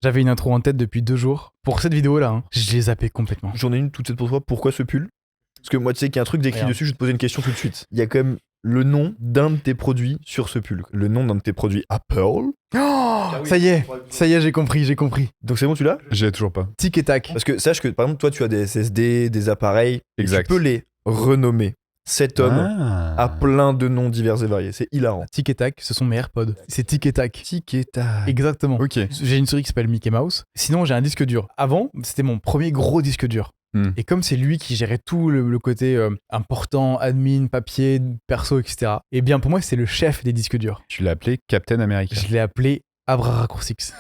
J'avais une intro en tête depuis 2 jours. Pour cette vidéo-là, hein, je l'ai zappé complètement. J'en ai une toute faite pour toi. Pourquoi ce pull? Parce que moi, tu sais qu'il y a un truc d'écrit Regarde. dessus, je vais te poser une question tout de suite. Il y a quand même le nom d'un de tes produits sur ce pull. Le nom d'un de tes produits Apple. Oh, ça y est, j'ai compris. Donc c'est bon, tu l'as? J'ai toujours pas. Tic et tac. Parce que sache que par exemple, toi, tu as des SSD, des appareils. et Exact. Tu peux les renommer. Cet homme a plein de noms divers et variés. C'est hilarant. Tic et tac, ce sont mes AirPods. C'est tic et tac. Tic et tac. Exactement. Ok. J'ai une souris qui s'appelle Mickey Mouse. Sinon, j'ai un disque dur. Avant, c'était mon premier gros disque dur. Et comme c'est lui qui gérait tout le côté important, admin, papier, perso, etc. Et bien pour moi, c'est le chef des disques durs. Tu l'as appelé Captain America. Je l'ai appelé Abra Raccourcix.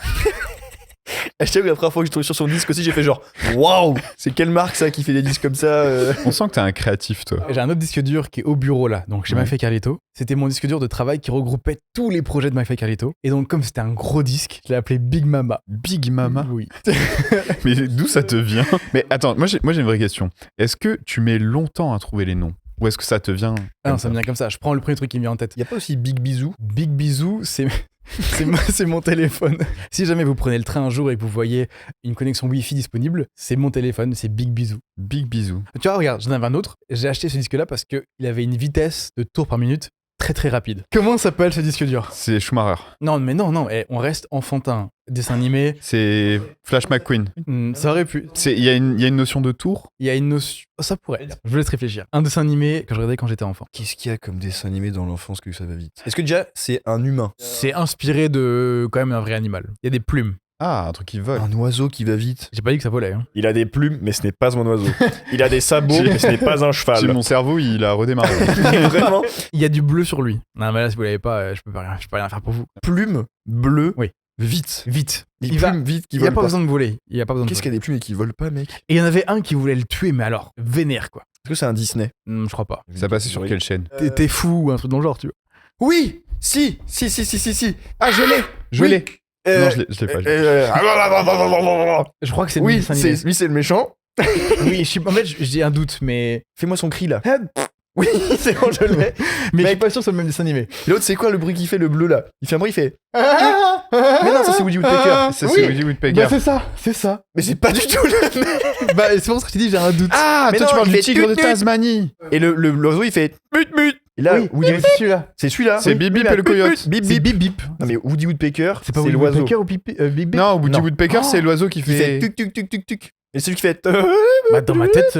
Je t'avoue que la première fois que je trouvais sur son disque aussi, j'ai fait genre waouh, c'est quelle marque ça qui fait des disques comme ça On sent que t'es un créatif, toi. J'ai un autre disque dur qui est au bureau là, donc chez Ouais. MyFly Carlito. C'était mon disque dur de travail qui regroupait tous les projets de MyFly Carlito. Et donc comme c'était un gros disque, je l'ai appelé Big Mama. Big Mama. Oui. Mais d'où ça te vient? Mais attends, moi j'ai une vraie question. Est-ce que tu mets longtemps à trouver les noms? Ou est-ce que ça te vient Ah non, ça me vient comme ça. Je prends le premier truc qui me vient en tête. Y a pas aussi Big Bisou? Big Bisou, c'est c'est mon téléphone. Si jamais vous prenez le train un jour et que vous voyez une connexion Wi-Fi disponible, c'est mon téléphone, c'est Big Bisou. Big bisou. Tu vois, regarde, j'en avais un autre. J'ai acheté ce disque-là parce qu'il avait une vitesse de tours par minute très très rapide. Comment s'appelle ce disque dur? C'est Schumacher. Non, mais non, on reste enfantin. Dessin animé, C'est Flash McQueen. ça aurait pu. Il y a une notion de tour? Il y a une notion. Oh, ça pourrait. Je vous laisse réfléchir. Un dessin animé que je regardais quand j'étais enfant. Qu'est-ce qu'il y a comme dessin animé dans l'enfance que ça va vite? Est-ce que déjà c'est un humain? C'est inspiré de quand même un vrai animal. Il y a des plumes. Ah, un truc qui vole. Un oiseau qui va vite. J'ai pas dit que ça volait. Hein. Il a des plumes, mais ce n'est pas un oiseau. Il a des sabots, mais ce n'est pas un cheval. Mon cerveau, il a redémarré. Vraiment? Il y a du bleu sur lui. Non, mais là, si vous l'avez pas, je peux pas rien faire pour vous. Plumes bleues. Oui. Vite. Vite. Des Il va. plumes vite qui Il y a volent pas pas. besoin de voler. Il y a pas besoin de Qu'est-ce qu'il y voler. a des plumes et qui volent pas, mec? Et il y en avait un qui voulait le tuer, mais alors vénère quoi. Est-ce que c'est un Disney? Je crois pas. Ça passait sur quelle chaîne? T'es fou ou un truc dans le genre, tu vois. Oui! Si! Ah, je l'ai! Je Oui. l'ai. Non, je l'ai pas. Je crois que c'est le Oui, dessin animé. lui c'est le méchant. Oui, en fait, j'ai un doute, mais Fais-moi son cri là. Oui, c'est bon, je l'ai. je suis Mec. pas sûr que c'est le même dessin animé. Et l'autre, c'est quoi le bruit qu'il fait, le bleu là? Il fait un bruit, il fait. Mais non, ça c'est Woody Woodpecker. Ça, Oui. c'est Woody Woodpecker. Bah c'est ça. Mais c'est pas du tout le même. Bah c'est pour ça que je t'ai dit j'ai un doute. Ah, Mais toi, non, tu parles il du fait tigre de tut-tut. Tasmanie. Et l'oiseau, il fait mut mut. Et là, oui, Woody c'est celui-là. c'est celui-là. C'est Bip Bip et le coyote. Bip C'est bip. Bip Bip. Non mais Woody Woodpecker, C'est pas c'est Woody l'oiseau. Woodpecker ou Bip Bip? Non, Woody Non. Woodpecker, c'est l'oiseau qui Il fait fait. tuc tuc tuc tuc tuc. Et celui qui fait. Bah, dans ma tête,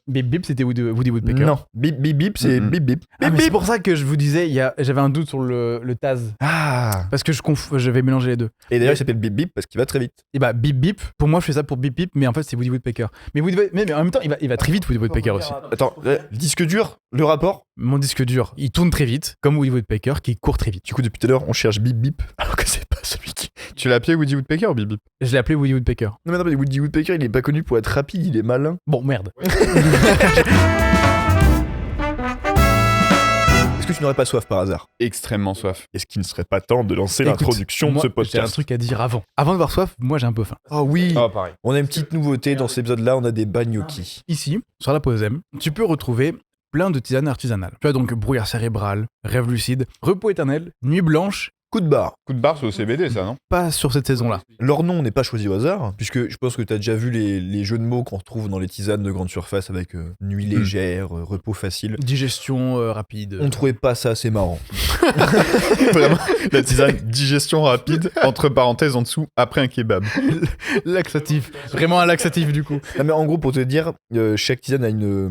Bip Bip c'était Woody Woodpecker. Non, bip bip bip, c'est Mm-mm. bip bip. Ah, Bip mais c'est bip. pour ça que je vous disais, j'avais un doute sur le Taz. Ah. Parce que je vais mélanger les deux. Et d'ailleurs, il s'appelle bip bip parce qu'il va très vite. Et bah Bip Bip, pour moi je fais ça pour Bip Bip, mais en fait c'est Woody Woodpecker. Mais en même temps il va très vite Woody Woodpecker aussi. Attends, le disque dur, le rapport. Mon disque dur, il tourne très vite, comme Woody Woodpecker qui court très vite. Du coup, depuis tout à l'heure, on cherche bip bip, alors que c'est pas celui qui. Tu l'as appelé Woody Woodpecker ou Bip Bip? Je l'ai appelé Woody Woodpecker. Non, mais Woody Woodpecker, il est pas connu pour être rapide, il est malin. Bon merde. Est-ce que tu n'aurais pas soif par hasard? Extrêmement soif. Est-ce qu'il ne serait pas temps de lancer Écoute, l'introduction de moi, ce j'ai un podcast? truc à dire avant. Avant d'avoir soif, moi j'ai un peu faim. Ah oui. Ah, pareil. On a une petite nouveauté dans cet épisode-là, on a des bagnocchis. Ici, sur la pause M, tu peux retrouver plein de tisanes artisanales. Tu as donc brouillard cérébral, rêve lucide, repos éternel, nuit blanche, Coup de barre. Coup de barre, c'est au CBD, ça, non? pas sur cette saison-là. Leur nom n'est pas choisi au hasard, puisque je pense que tu as déjà vu les jeux de mots qu'on retrouve dans les tisanes de grande surface avec nuit légère, repos facile. Digestion rapide. On trouvait pas ça assez marrant. Vraiment, la tisane digestion rapide, entre parenthèses en dessous, après un kebab. Laxatif. Vraiment un laxatif du coup. Non, mais en gros, pour te dire, chaque tisane a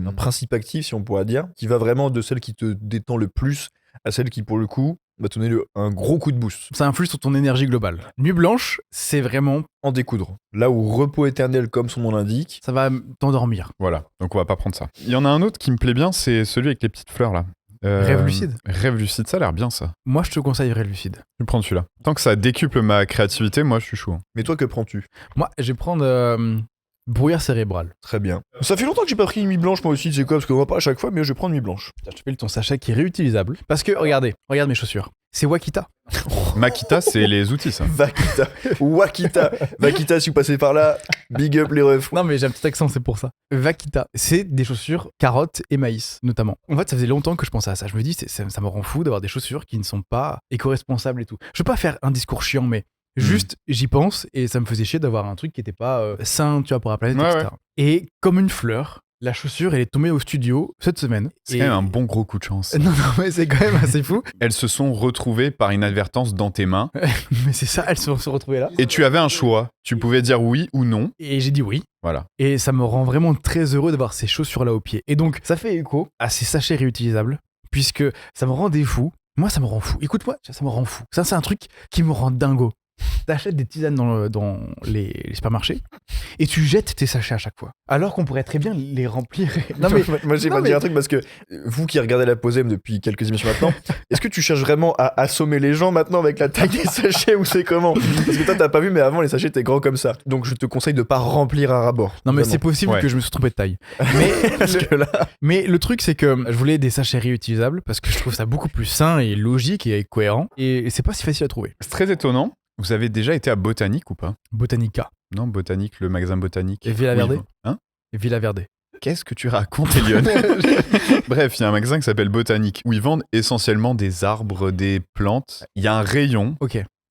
un principe actif, si on pourrait dire, qui va vraiment de celle qui te détend le plus à celle qui, pour le coup, va te donner un gros coup de boost. Ça influe sur ton énergie globale. Nuit blanche, c'est vraiment... En découdre. Là où repos éternel, comme son nom l'indique, Ça va t'endormir. Voilà, donc on va pas prendre ça. Il y en a un autre qui me plaît bien, c'est celui avec les petites fleurs, là. Rêve lucide. Rêve lucide, ça a l'air bien, ça. Moi, je te conseille Rêve lucide. Je vais prendre celui-là. Tant que ça décuple ma créativité, moi, je suis chaud. mais toi, que prends-tu? Moi, je vais prendre brouillard cérébral. Très bien. Ça fait longtemps que j'ai pas pris une nuit blanche, moi aussi, tu sais quoi, parce qu'on va pas à chaque fois, mais je prends une nuit blanche. Je te file ton sachet qui est réutilisable. Parce que, regarde mes chaussures. C'est Wakita. Makita, c'est les outils, ça. Vakita. Wakita. Vakita, si vous passez par là, big up les refs. Non, mais j'ai un petit accent, c'est pour ça. Vakita, c'est des chaussures carottes et maïs, notamment. En fait, ça faisait longtemps que je pensais à ça. Je me dis, ça me rend fou d'avoir des chaussures qui ne sont pas éco-responsables et tout. Je veux pas faire un discours chiant, mais Juste, j'y pense et ça me faisait chier d'avoir un truc qui était pas sain, tu vois, pour la planète, etc. Et comme une fleur, la chaussure, elle est tombée au studio cette semaine. C'est quand même un bon gros coup de chance. Non, mais c'est quand même assez fou. Elles se sont retrouvées par inadvertance dans tes mains. Mais c'est ça, elles se sont retrouvées là. Et tu avais un choix. Tu pouvais dire oui ou non. Et j'ai dit oui. Voilà. Et ça me rend vraiment très heureux d'avoir ces chaussures-là au pied. Et donc, ça fait écho à ces sachets réutilisables, puisque ça me rendait fou. Moi, ça me rend fou. Écoute-moi, ça me rend fou. Ça, c'est un truc qui me rend dingo. T'achètes des tisanes dans les supermarchés et tu jettes tes sachets à chaque fois. Alors qu'on pourrait très bien les remplir. Non mais moi j'aimerais dire un truc parce que vous qui regardez la Pause M depuis quelques émissions maintenant, est-ce que tu cherches vraiment à assommer les gens maintenant avec la taille des sachets ou c'est comment? Parce que toi t'as pas vu mais avant les sachets étaient grands comme ça. Donc je te conseille de pas remplir un rabord. Non mais c'est possible que je me suis trompé de taille. Mais le truc c'est que je voulais des sachets réutilisables parce que je trouve ça beaucoup plus sain et logique et cohérent et c'est pas si facile à trouver. C'est très étonnant. Vous avez déjà été à Botanique ou pas? Botanica. Non, Botanique, le magasin Botanique. Et Villa Verde? Hein? Et Villa Verde. Qu'est-ce que tu racontes, Elion? Bref, il y a un magasin qui s'appelle Botanique où ils vendent essentiellement des arbres, des plantes. Il y a un rayon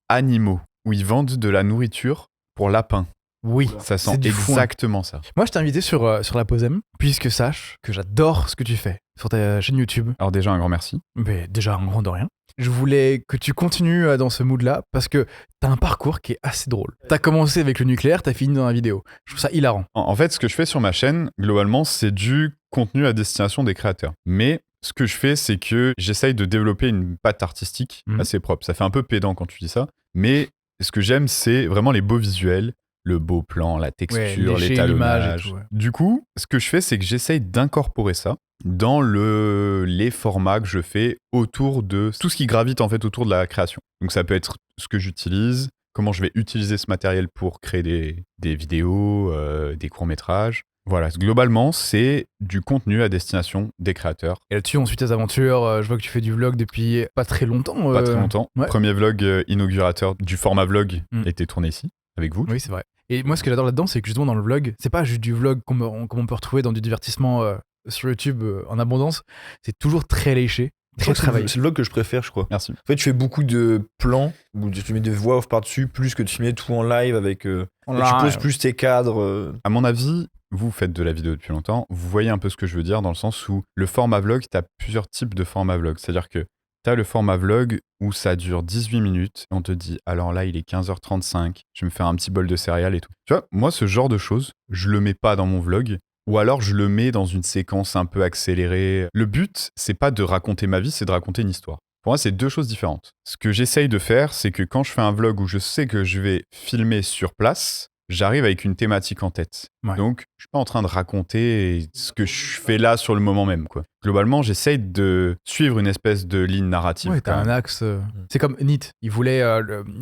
animaux où ils vendent de la nourriture pour lapins. Oui, ça sent exactement ça. Moi, je t'ai invité sur la Pause M, puisque sache que j'adore ce que tu fais sur ta chaîne YouTube. Alors déjà, un grand merci. Mais déjà, un grand de rien. Je voulais que tu continues dans ce mood-là, parce que t'as un parcours qui est assez drôle. T'as commencé avec le nucléaire, t'as fini dans la vidéo. Je trouve ça hilarant. En fait, ce que je fais sur ma chaîne, globalement, c'est du contenu à destination des créateurs. Mais ce que je fais, c'est que j'essaye de développer une patte artistique assez propre. Ça fait un peu pédant quand tu dis ça, mais ce que j'aime, c'est vraiment les beaux visuels, le beau plan, la texture, l'étalonnage. Du coup, ce que je fais, c'est que j'essaye d'incorporer ça dans les formats que je fais autour de tout ce qui gravite en fait autour de la création. Donc ça peut être ce que j'utilise, comment je vais utiliser ce matériel pour créer des vidéos, des courts-métrages. Voilà, globalement, c'est du contenu à destination des créateurs. Et là-dessus, on suit tes aventures. Je vois que tu fais du vlog depuis pas très longtemps. Pas très longtemps. Ouais. Premier vlog inaugurateur du format vlog était tourné ici, avec vous. Oui, c'est vrai. Et moi, ce que j'adore là-dedans, c'est que justement, dans le vlog, c'est pas juste du vlog comme on peut retrouver dans du divertissement sur YouTube en abondance. C'est toujours très léché, très travaillé. C'est le vlog que je préfère, je crois. Merci. En fait, tu fais beaucoup de plans où tu mets des voix off par-dessus, plus que tu mets tout en live avec. Tu poses plus tes cadres. À mon avis, vous faites de la vidéo depuis longtemps. Vous voyez un peu ce que je veux dire dans le sens où le format vlog, t'as plusieurs types de formats vlog. C'est-à-dire que t'as le format vlog où ça dure 18 minutes et on te dit alors là il est 15h35, je vais me faire un petit bol de céréales et tout. Tu vois, moi ce genre de choses, je le mets pas dans mon vlog ou alors je le mets dans une séquence un peu accélérée. Le but, c'est pas de raconter ma vie, c'est de raconter une histoire. Pour moi, c'est deux choses différentes. Ce que j'essaye de faire, c'est que quand je fais un vlog où je sais que je vais filmer sur place, j'arrive avec une thématique en tête. Ouais. Donc, je suis pas en train de raconter ce que je fais là sur le moment même, quoi. Globalement, j'essaye de suivre une espèce de ligne narrative. Ouais, t'as un axe. C'est comme NIT. Il voulait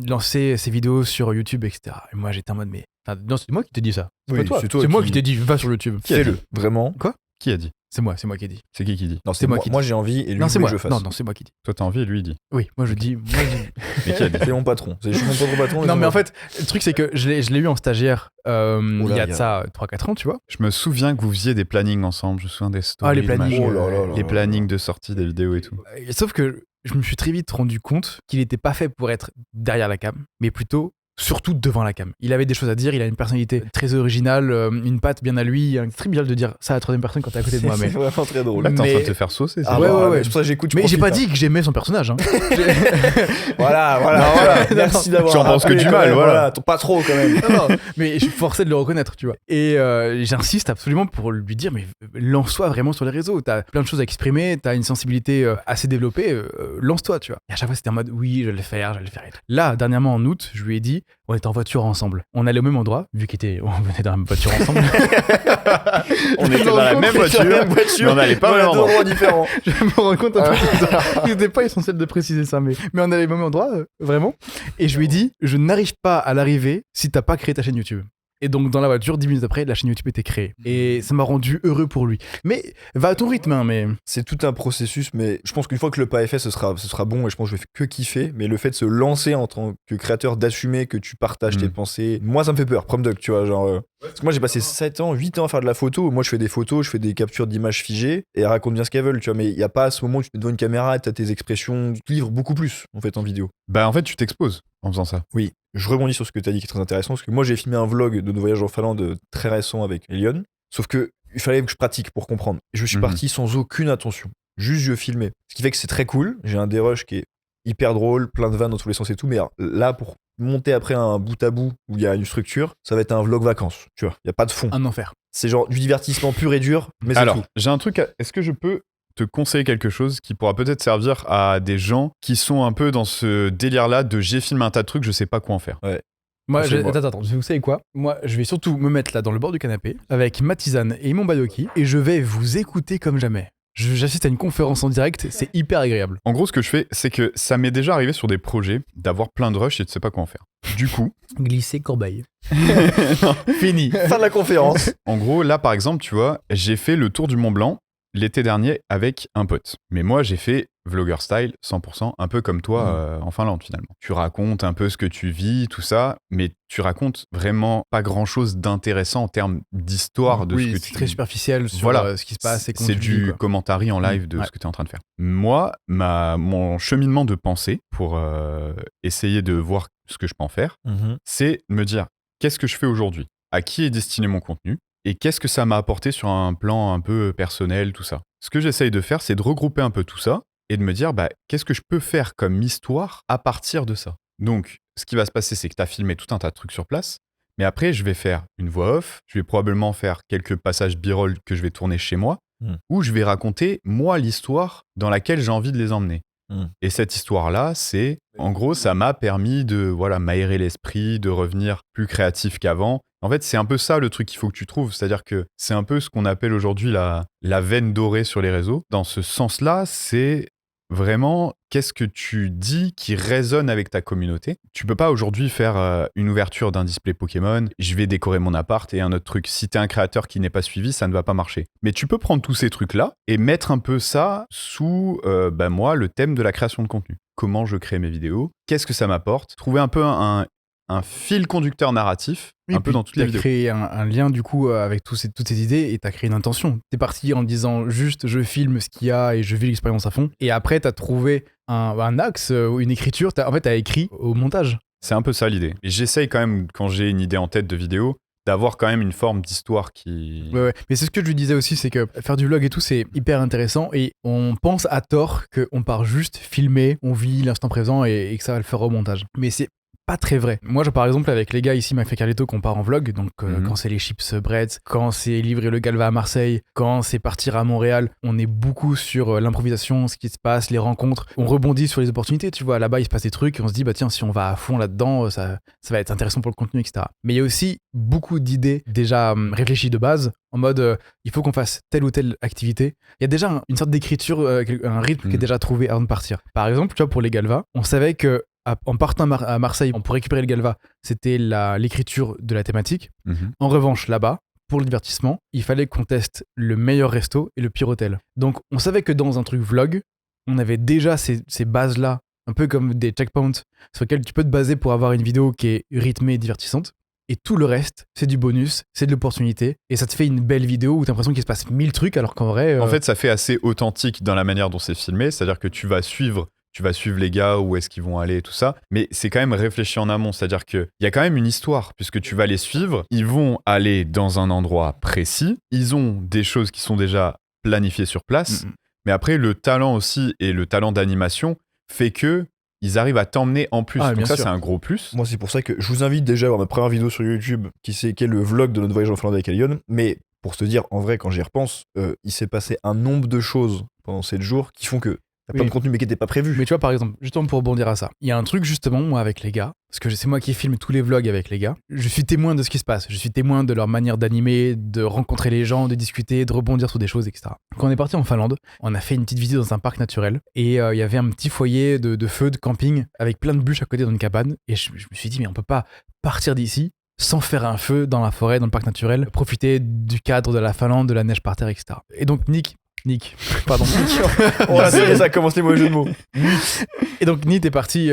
lancer ses vidéos sur YouTube, etc. Et moi, j'étais en mode, mais... Enfin, non, c'est moi qui t'ai dit ça. C'est pas toi. C'est moi qui t'ai dit, va sur YouTube. Fais-le. Vraiment. Quoi? Qui a dit? C'est moi qui ai dit. C'est qui dit? Non, c'est moi qui dit. Moi, j'ai envie et lui, c'est moi que je fasse. Non, c'est moi qui dis. Toi, t'as envie et lui, il dit. Oui, moi, je dis. Mais qui a dit? C'est mon patron. Je suis mon propre patron. Non, mais en fait, le truc, c'est que je l'ai eu en stagiaire il y a de ça 3-4 ans, tu vois. Je me souviens que vous faisiez des plannings ensemble. Je me souviens des stories. Ah, les plannings. Les plannings de sortie des vidéos et tout. Sauf que je me suis très vite rendu compte qu'il n'était pas fait pour être derrière la cam, mais plutôt surtout devant la cam. Il avait des choses à dire, il a une personnalité très originale, une patte bien à lui. C'est très bizarre de dire ça à la troisième personne quand t'es à côté de moi. C'est vraiment très drôle. Là, t'es en train de te faire saucer. Ah ouais. C'est pour ça que j'écoute. Mais j'ai pas dit que j'aimais son personnage. Hein. Voilà. Merci d'avoir. J'en pense que du mal, voilà. Pas trop quand même. Non, mais je suis forcé de le reconnaître, tu vois. Et j'insiste absolument pour lui dire, mais lance-toi vraiment sur les réseaux. T'as plein de choses à exprimer, t'as une sensibilité assez développée, lance-toi, tu vois. Et à chaque fois, c'était en mode, oui, je vais le faire. Là, dernièrement en août, je lui ai dit, on était en voiture ensemble. On allait au même endroit, vu qu'on venait dans la même voiture ensemble. On était dans la même voiture, mais on n'allait pas au même endroit. Différents. Je me rends compte un peu qu'il n'était pas essentiel de préciser ça, mais on allait au même endroit, vraiment. Et je lui ai dit, je n'arrive pas à l'arrivée si t'as pas créé ta chaîne YouTube. Et donc, dans la voiture, 10 minutes après, la chaîne YouTube était créée. Et ça m'a rendu heureux pour lui. Mais va à ton rythme, hein, mais... C'est tout un processus, mais je pense qu'une fois que le pas est fait, ce sera bon, et je pense que je vais que kiffer. Mais le fait de se lancer en tant que créateur, d'assumer que tu partages tes pensées, moi, ça me fait peur. Prom Duck, tu vois, genre... Parce que moi j'ai passé 7 ans, 8 ans à faire de la photo. Moi je fais des photos, je fais des captures d'images figées et elles racontent bien ce qu'elles veulent, tu vois. Mais il n'y a pas à ce moment où tu te mets devant une caméra et tu as tes expressions. Tu te livres beaucoup plus en fait en vidéo. Bah en fait, tu t'exposes en faisant ça. Oui, je rebondis sur ce que tu as dit qui est très intéressant. Parce que moi j'ai filmé un vlog de nos voyages en Finlande très récent avec Elion. Sauf que il fallait que je pratique pour comprendre. Et je suis parti sans aucune attention. Juste je filmais. Ce qui fait que c'est très cool. J'ai un dérush qui est hyper drôle, plein de vannes dans tous les sens et tout. Mais là, pour monter après un bout à bout où il y a une structure, ça va être un vlog vacances, tu vois. Il n'y a pas de fond. Un enfer. C'est genre du divertissement pur et dur, mais c'est Alors, tout. j'ai un truc, est-ce que je peux te conseiller quelque chose qui pourra peut-être servir à des gens qui sont un peu dans ce délire-là de j'ai filmé un tas de trucs, je sais pas quoi en faire. Moi, Conseille-moi. attends, vous savez quoi? Moi, je vais surtout me mettre là dans le bord du canapé avec ma tisane et mon badoki et je vais vous écouter comme jamais. J'assiste à une conférence en direct, c'est hyper agréable. En gros, ce que je fais, c'est que ça m'est déjà arrivé sur des projets d'avoir plein de rushs et de sais pas quoi en faire. Du coup, Glisser Corbeil. non. Fini. Fin de la conférence. En gros, là, par exemple, tu vois, j'ai fait le tour du Mont Blanc l'été dernier avec un pote. Mais moi, j'ai fait vlogger style 100%, un peu comme toi en Finlande finalement. Tu racontes un peu ce que tu vis, tout ça, mais tu racontes vraiment pas grand-chose d'intéressant en termes d'histoire de ce que c'est tu... très superficiel sur Voilà. ce qui se passe et comment C'est tu du vis, quoi. commentary en live de ce que tu es en train de faire. Moi, mon cheminement de pensée pour essayer de voir ce que je peux en faire, c'est me dire qu'est-ce que je fais aujourd'hui, à qui est destiné mon contenu et qu'est-ce que ça m'a apporté sur un plan un peu personnel, tout ça. Ce que j'essaye de faire, c'est de regrouper un peu tout ça et de me dire qu'est-ce que je peux faire comme histoire à partir de ça. Donc, ce qui va se passer, c'est que tu as filmé tout un tas de trucs sur place, mais après, je vais faire une voix off, je vais probablement faire quelques passages b-roll que je vais tourner chez moi, où je vais raconter, moi, l'histoire dans laquelle j'ai envie de les emmener. Et cette histoire-là, c'est, en gros, ça m'a permis de m'aérer l'esprit, de revenir plus créatif qu'avant. En fait, c'est un peu ça le truc qu'il faut que tu trouves. C'est-à-dire que c'est un peu ce qu'on appelle aujourd'hui la veine dorée sur les réseaux. Dans ce sens-là, c'est vraiment qu'est-ce que tu dis qui résonne avec ta communauté. Tu peux pas aujourd'hui faire une ouverture d'un display Pokémon, je vais décorer mon appart et un autre truc. Si t'es un créateur qui n'est pas suivi, ça ne va pas marcher. Mais tu peux prendre tous ces trucs-là et mettre un peu ça sous, moi, le thème de la création de contenu. Comment je crée mes vidéos, qu'est-ce que ça m'apporte, trouver un peu un fil conducteur narratif, un peu dans toutes les vidéos. Tu as créé un lien du coup avec toutes ces idées et tu as créé une intention. Tu es parti en disant juste je filme ce qu'il y a et je vis l'expérience à fond. Et après, tu as trouvé un axe ou une écriture. En fait, tu as écrit au montage. C'est un peu ça l'idée. Et j'essaye quand même, quand j'ai une idée en tête de vidéo, d'avoir quand même une forme d'histoire qui... Ouais. Mais c'est ce que je lui disais aussi, c'est que faire du vlog et tout, c'est hyper intéressant et on pense à tort qu'on part juste filmer, on vit l'instant présent et que ça va le faire au montage. Mais c'est pas très vrai. Moi, par exemple, avec les gars ici, McFly Carlito, qu'on part en vlog, donc quand c'est les chips breads, quand c'est livrer le Galva à Marseille, quand c'est partir à Montréal, on est beaucoup sur l'improvisation, ce qui se passe, les rencontres. On rebondit sur les opportunités, tu vois. Là-bas, il se passe des trucs et on se dit, tiens, si on va à fond là-dedans, ça va être intéressant pour le contenu, etc. Mais il y a aussi beaucoup d'idées déjà réfléchies de base, en mode, il faut qu'on fasse telle ou telle activité. Il y a déjà une sorte d'écriture, un rythme qui est déjà trouvé avant de partir. Par exemple, tu vois, pour les Galva, on savait que en partant à Marseille, pour récupérer le Galva, c'était l'écriture de la thématique. En revanche, là-bas, pour le divertissement, il fallait qu'on teste le meilleur resto et le pire hôtel. Donc, on savait que dans un truc vlog, on avait déjà ces bases-là, un peu comme des checkpoints sur lesquels tu peux te baser pour avoir une vidéo qui est rythmée et divertissante. Et tout le reste, c'est du bonus, c'est de l'opportunité. Et ça te fait une belle vidéo où t'as l'impression qu'il se passe 1000 trucs, alors qu'en vrai... En fait, ça fait assez authentique dans la manière dont c'est filmé. C'est-à-dire que tu vas suivre les gars, où est-ce qu'ils vont aller et tout ça. Mais c'est quand même réfléchi en amont. C'est-à-dire qu'il y a quand même une histoire, puisque tu vas les suivre. Ils vont aller dans un endroit précis. Ils ont des choses qui sont déjà planifiées sur place. Mais après, le talent aussi et le talent d'animation fait que ils arrivent à t'emmener en plus. Donc ça, c'est un gros plus. Moi, c'est pour ça que je vous invite déjà à voir ma première vidéo sur YouTube, qui est le vlog de notre voyage en Finlande avec Elion. Mais pour te dire, en vrai, quand j'y repense, il s'est passé un nombre de choses pendant 7 jours qui font que t'as plein de contenu mais qui n'était pas prévu. Mais tu vois, par exemple, justement pour rebondir à ça, il y a un truc justement, moi, avec les gars, parce que c'est moi qui filme tous les vlogs avec les gars, je suis témoin de ce qui se passe, je suis témoin de leur manière d'animer, de rencontrer les gens, de discuter, de rebondir sur des choses, etc. Quand on est parti en Finlande, on a fait une petite visite dans un parc naturel, et il y avait un petit foyer de feu, de camping, avec plein de bûches à côté dans une cabane, et je me suis dit, mais on peut pas partir d'ici sans faire un feu dans la forêt, dans le parc naturel, profiter du cadre de la Finlande, de la neige par terre, etc. Et donc Nick Nick. Pardon. Oh là, ça commence les mauvais jeux de mots. Et donc Nick est parti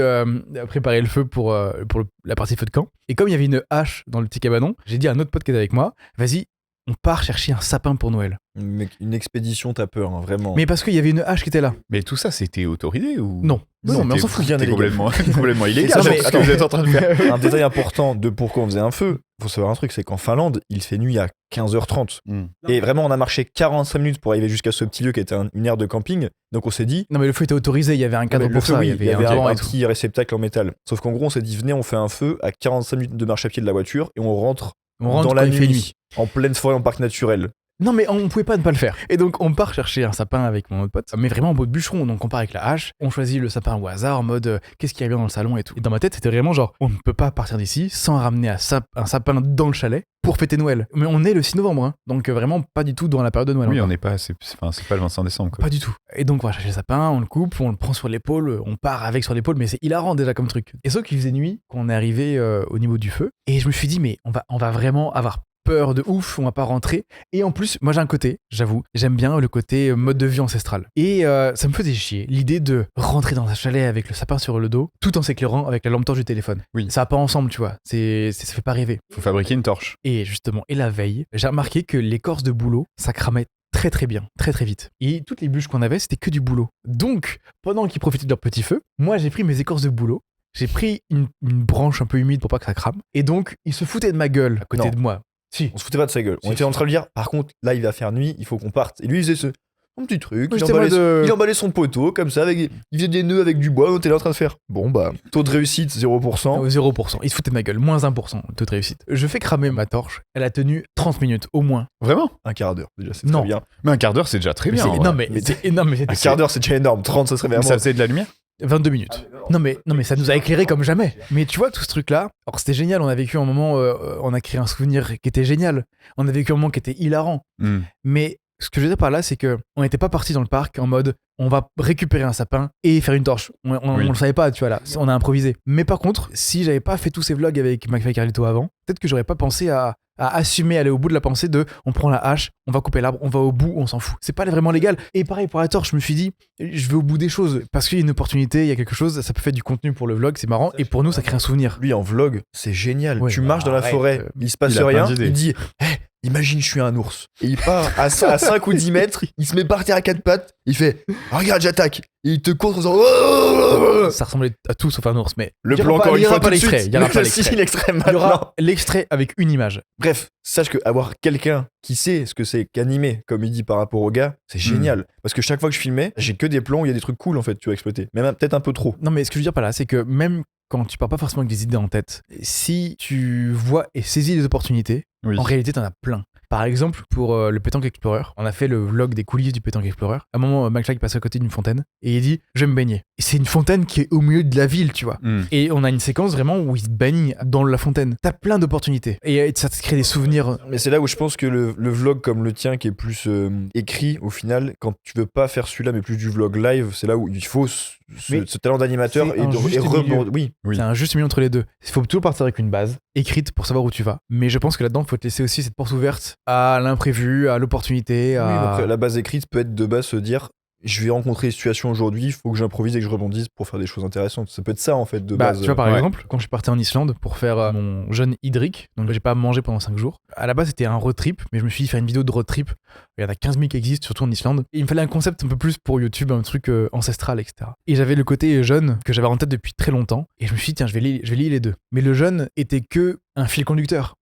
préparer le feu pour la partie feu de camp. Et comme il y avait une hache dans le petit cabanon, j'ai dit à un autre pote qui était avec moi, vas-y, on part chercher un sapin pour Noël. Mec, une expédition, t'as peur, hein, vraiment. Mais parce qu'il y avait une hache qui était là. Mais tout ça, c'était autorisé ou Non, mais on s'en fout. Rien C'était d'illégal. complètement illégal. Non, mais- ce que vous êtes en train de faire. Un détail important de pourquoi on faisait un feu, faut savoir un truc, c'est qu'en Finlande, il fait nuit à 15h30. Et vraiment, on a marché 45 minutes pour arriver jusqu'à ce petit lieu qui était une aire de camping. Donc on s'est dit, Non, mais le feu était autorisé, il y avait un cadre le pour feu, ça. oui, il y avait vent un et tout. petit réceptacle en métal. Sauf qu'en gros, on s'est dit, venez, on fait un feu à 45 minutes de marche à pied de la voiture et on rentre On rentre dans quand la il fait nuit, en pleine forêt, en parc naturel. Non, mais on pouvait pas ne pas le faire. Et donc, on part chercher un sapin avec mon autre pote, mais vraiment en mode bûcheron. Donc, on part avec la hache, on choisit le sapin au hasard, en mode qu'est-ce qu'il y a bien dans le salon et tout. Et dans ma tête, c'était vraiment genre, on ne peut pas partir d'ici sans ramener un sapin dans le chalet pour fêter Noël. Mais on est le 6 novembre, hein, donc vraiment pas du tout dans la période de Noël. Oui, encore. on n'est pas. C'est pas le 25 décembre. Quoi. Pas du tout. Et donc, on va chercher le sapin, on le coupe, on le prend sur l'épaule, on part avec sur l'épaule, mais c'est hilarant déjà comme truc. Et sauf qu'il faisait nuit quand on est arrivé au niveau du feu. Et je me suis dit, mais on va vraiment avoir peur de ouf, on va pas rentrer. Et en plus, moi j'ai un côté, j'avoue, j'aime bien le côté mode de vie ancestral. Et ça me faisait chier l'idée de rentrer dans un chalet avec le sapin sur le dos, tout en s'éclairant avec la lampe torche du téléphone. Oui. Ça va pas ensemble, tu vois. Ça fait pas rêver. Faut fabriquer une torche. Et justement, et la veille, j'ai remarqué que l'écorce de bouleau, ça cramait très très bien, très très vite. Et toutes les bûches qu'on avait, c'était que du bouleau. Donc, pendant qu'ils profitaient de leur petit feu, moi j'ai pris mes écorces de bouleau, j'ai pris une branche un peu humide pour pas que ça crame. Et donc, ils se foutaient de ma gueule à côté Non. de moi. Si. On se foutait pas de sa gueule. On Si, était en train de lui dire, par contre, là, il va faire nuit, il faut qu'on parte. Et lui, il faisait un petit truc. Moi, Il j'étais emballait, mode, il emballait son poteau, comme ça, il faisait des nœuds avec du bois. On était là en train de faire. Bon, bah, taux de réussite 0%. 0%. Ils se foutaient de ma gueule. Moins 1% de taux de réussite. Je fais cramer ma torche. Elle a tenu 30 minutes, au moins. Vraiment? Un quart d'heure, déjà, c'est Non. très bien. Mais un quart d'heure, c'est déjà très bien. C'est- en non, vrai. mais c'est énorme. Mais Un quart d'heure, c'est déjà énorme. 30, ça serait Mais vraiment. ça faisait de la lumière? 22 minutes. Non mais ça nous a éclairé comme jamais. Mais tu vois tout ce truc là, alors c'était génial, on a vécu un moment, on a créé un souvenir qui était génial. On a vécu un moment qui était hilarant. Mais ce que je veux dire par là, c'est que on n'était pas parti dans le parc en mode on va récupérer un sapin et faire une torche. On le savait pas, tu vois là. On a improvisé. Mais par contre, si j'avais pas fait tous ces vlogs avec McFly et Carlito avant, peut-être que j'aurais pas pensé à assumer, aller au bout de la pensée de on prend la hache, on va couper l'arbre, on va au bout, on s'en fout. C'est pas vraiment légal. Et pareil pour la torche, je me suis dit, je vais au bout des choses parce qu'il y a une opportunité, il y a quelque chose, ça peut faire du contenu pour le vlog, c'est marrant, et pour nous, ça crée un souvenir. Lui, en vlog, c'est génial. Ouais, tu bah, marches dans la arrête, forêt, il se passe il a rien, plein d'idées. il dit imagine, je suis un ours. Et il part à 5 ou 10 mètres, il se met par terre à 4 pattes, il fait regarde, j'attaque. Et il te court en disant Ça ressemblait à tout sauf un ours, mais le il y plan, aura pas- encore il une y aura fois, pas tout de l'extrait, suite. il y aura pas Si, l'extrait. l'extrait Il y maintenant. aura l'extrait avec une image. Bref, sache que avoir quelqu'un qui sait ce que c'est qu'animer, comme il dit par rapport au gars, c'est génial. Parce que chaque fois que je filmais, j'ai que des plans où il y a des trucs cool en fait, tu vas exploiter. Même peut-être un peu trop. Non, mais ce que je veux dire par là, c'est que même quand tu pars pas forcément avec des idées en tête, si tu vois et saisis les opportunités, Oui. en réalité, t'en as plein. Par exemple, pour le Pétanque Explorer, on a fait le vlog des coulisses du Pétanque Explorer. À un moment, McFly passe à côté d'une fontaine et il dit je vais me baigner. Et c'est une fontaine qui est au milieu de la ville, tu vois. Et on a une séquence vraiment où il se baigne dans la fontaine. T'as plein d'opportunités. Et ça te crée des souvenirs. Mais c'est là où je pense que le vlog comme le tien, qui est plus écrit au final, quand tu veux pas faire celui-là mais plus du vlog live, c'est là où il faut ce talent d'animateur c'est un juste milieu. Oui. C'est un juste milieu entre les deux. Il faut toujours partir avec une base écrite pour savoir où tu vas. Mais je pense que là-dedans, il faut te laisser aussi cette porte ouverte à l'imprévu, à l'opportunité. Oui, mais après, la base écrite peut être de base se dire je vais rencontrer une situation aujourd'hui, il faut que j'improvise et que je rebondisse pour faire des choses intéressantes. Ça peut être ça en fait de base. Tu vois, par ouais. exemple, quand je suis parti en Islande pour faire mon jeûne hydrique, donc j'ai pas mangé pendant 5 jours. À la base, c'était un road trip, mais je me suis dit faire une vidéo de road trip. Il y en a 15 000 qui existent, surtout en Islande. Et il me fallait un concept un peu plus pour YouTube, un truc ancestral, etc. Et j'avais le côté jeûne que j'avais en tête depuis très longtemps. Et je me suis dit, tiens, je vais lier les deux. Mais le jeûne était que un fil conducteur.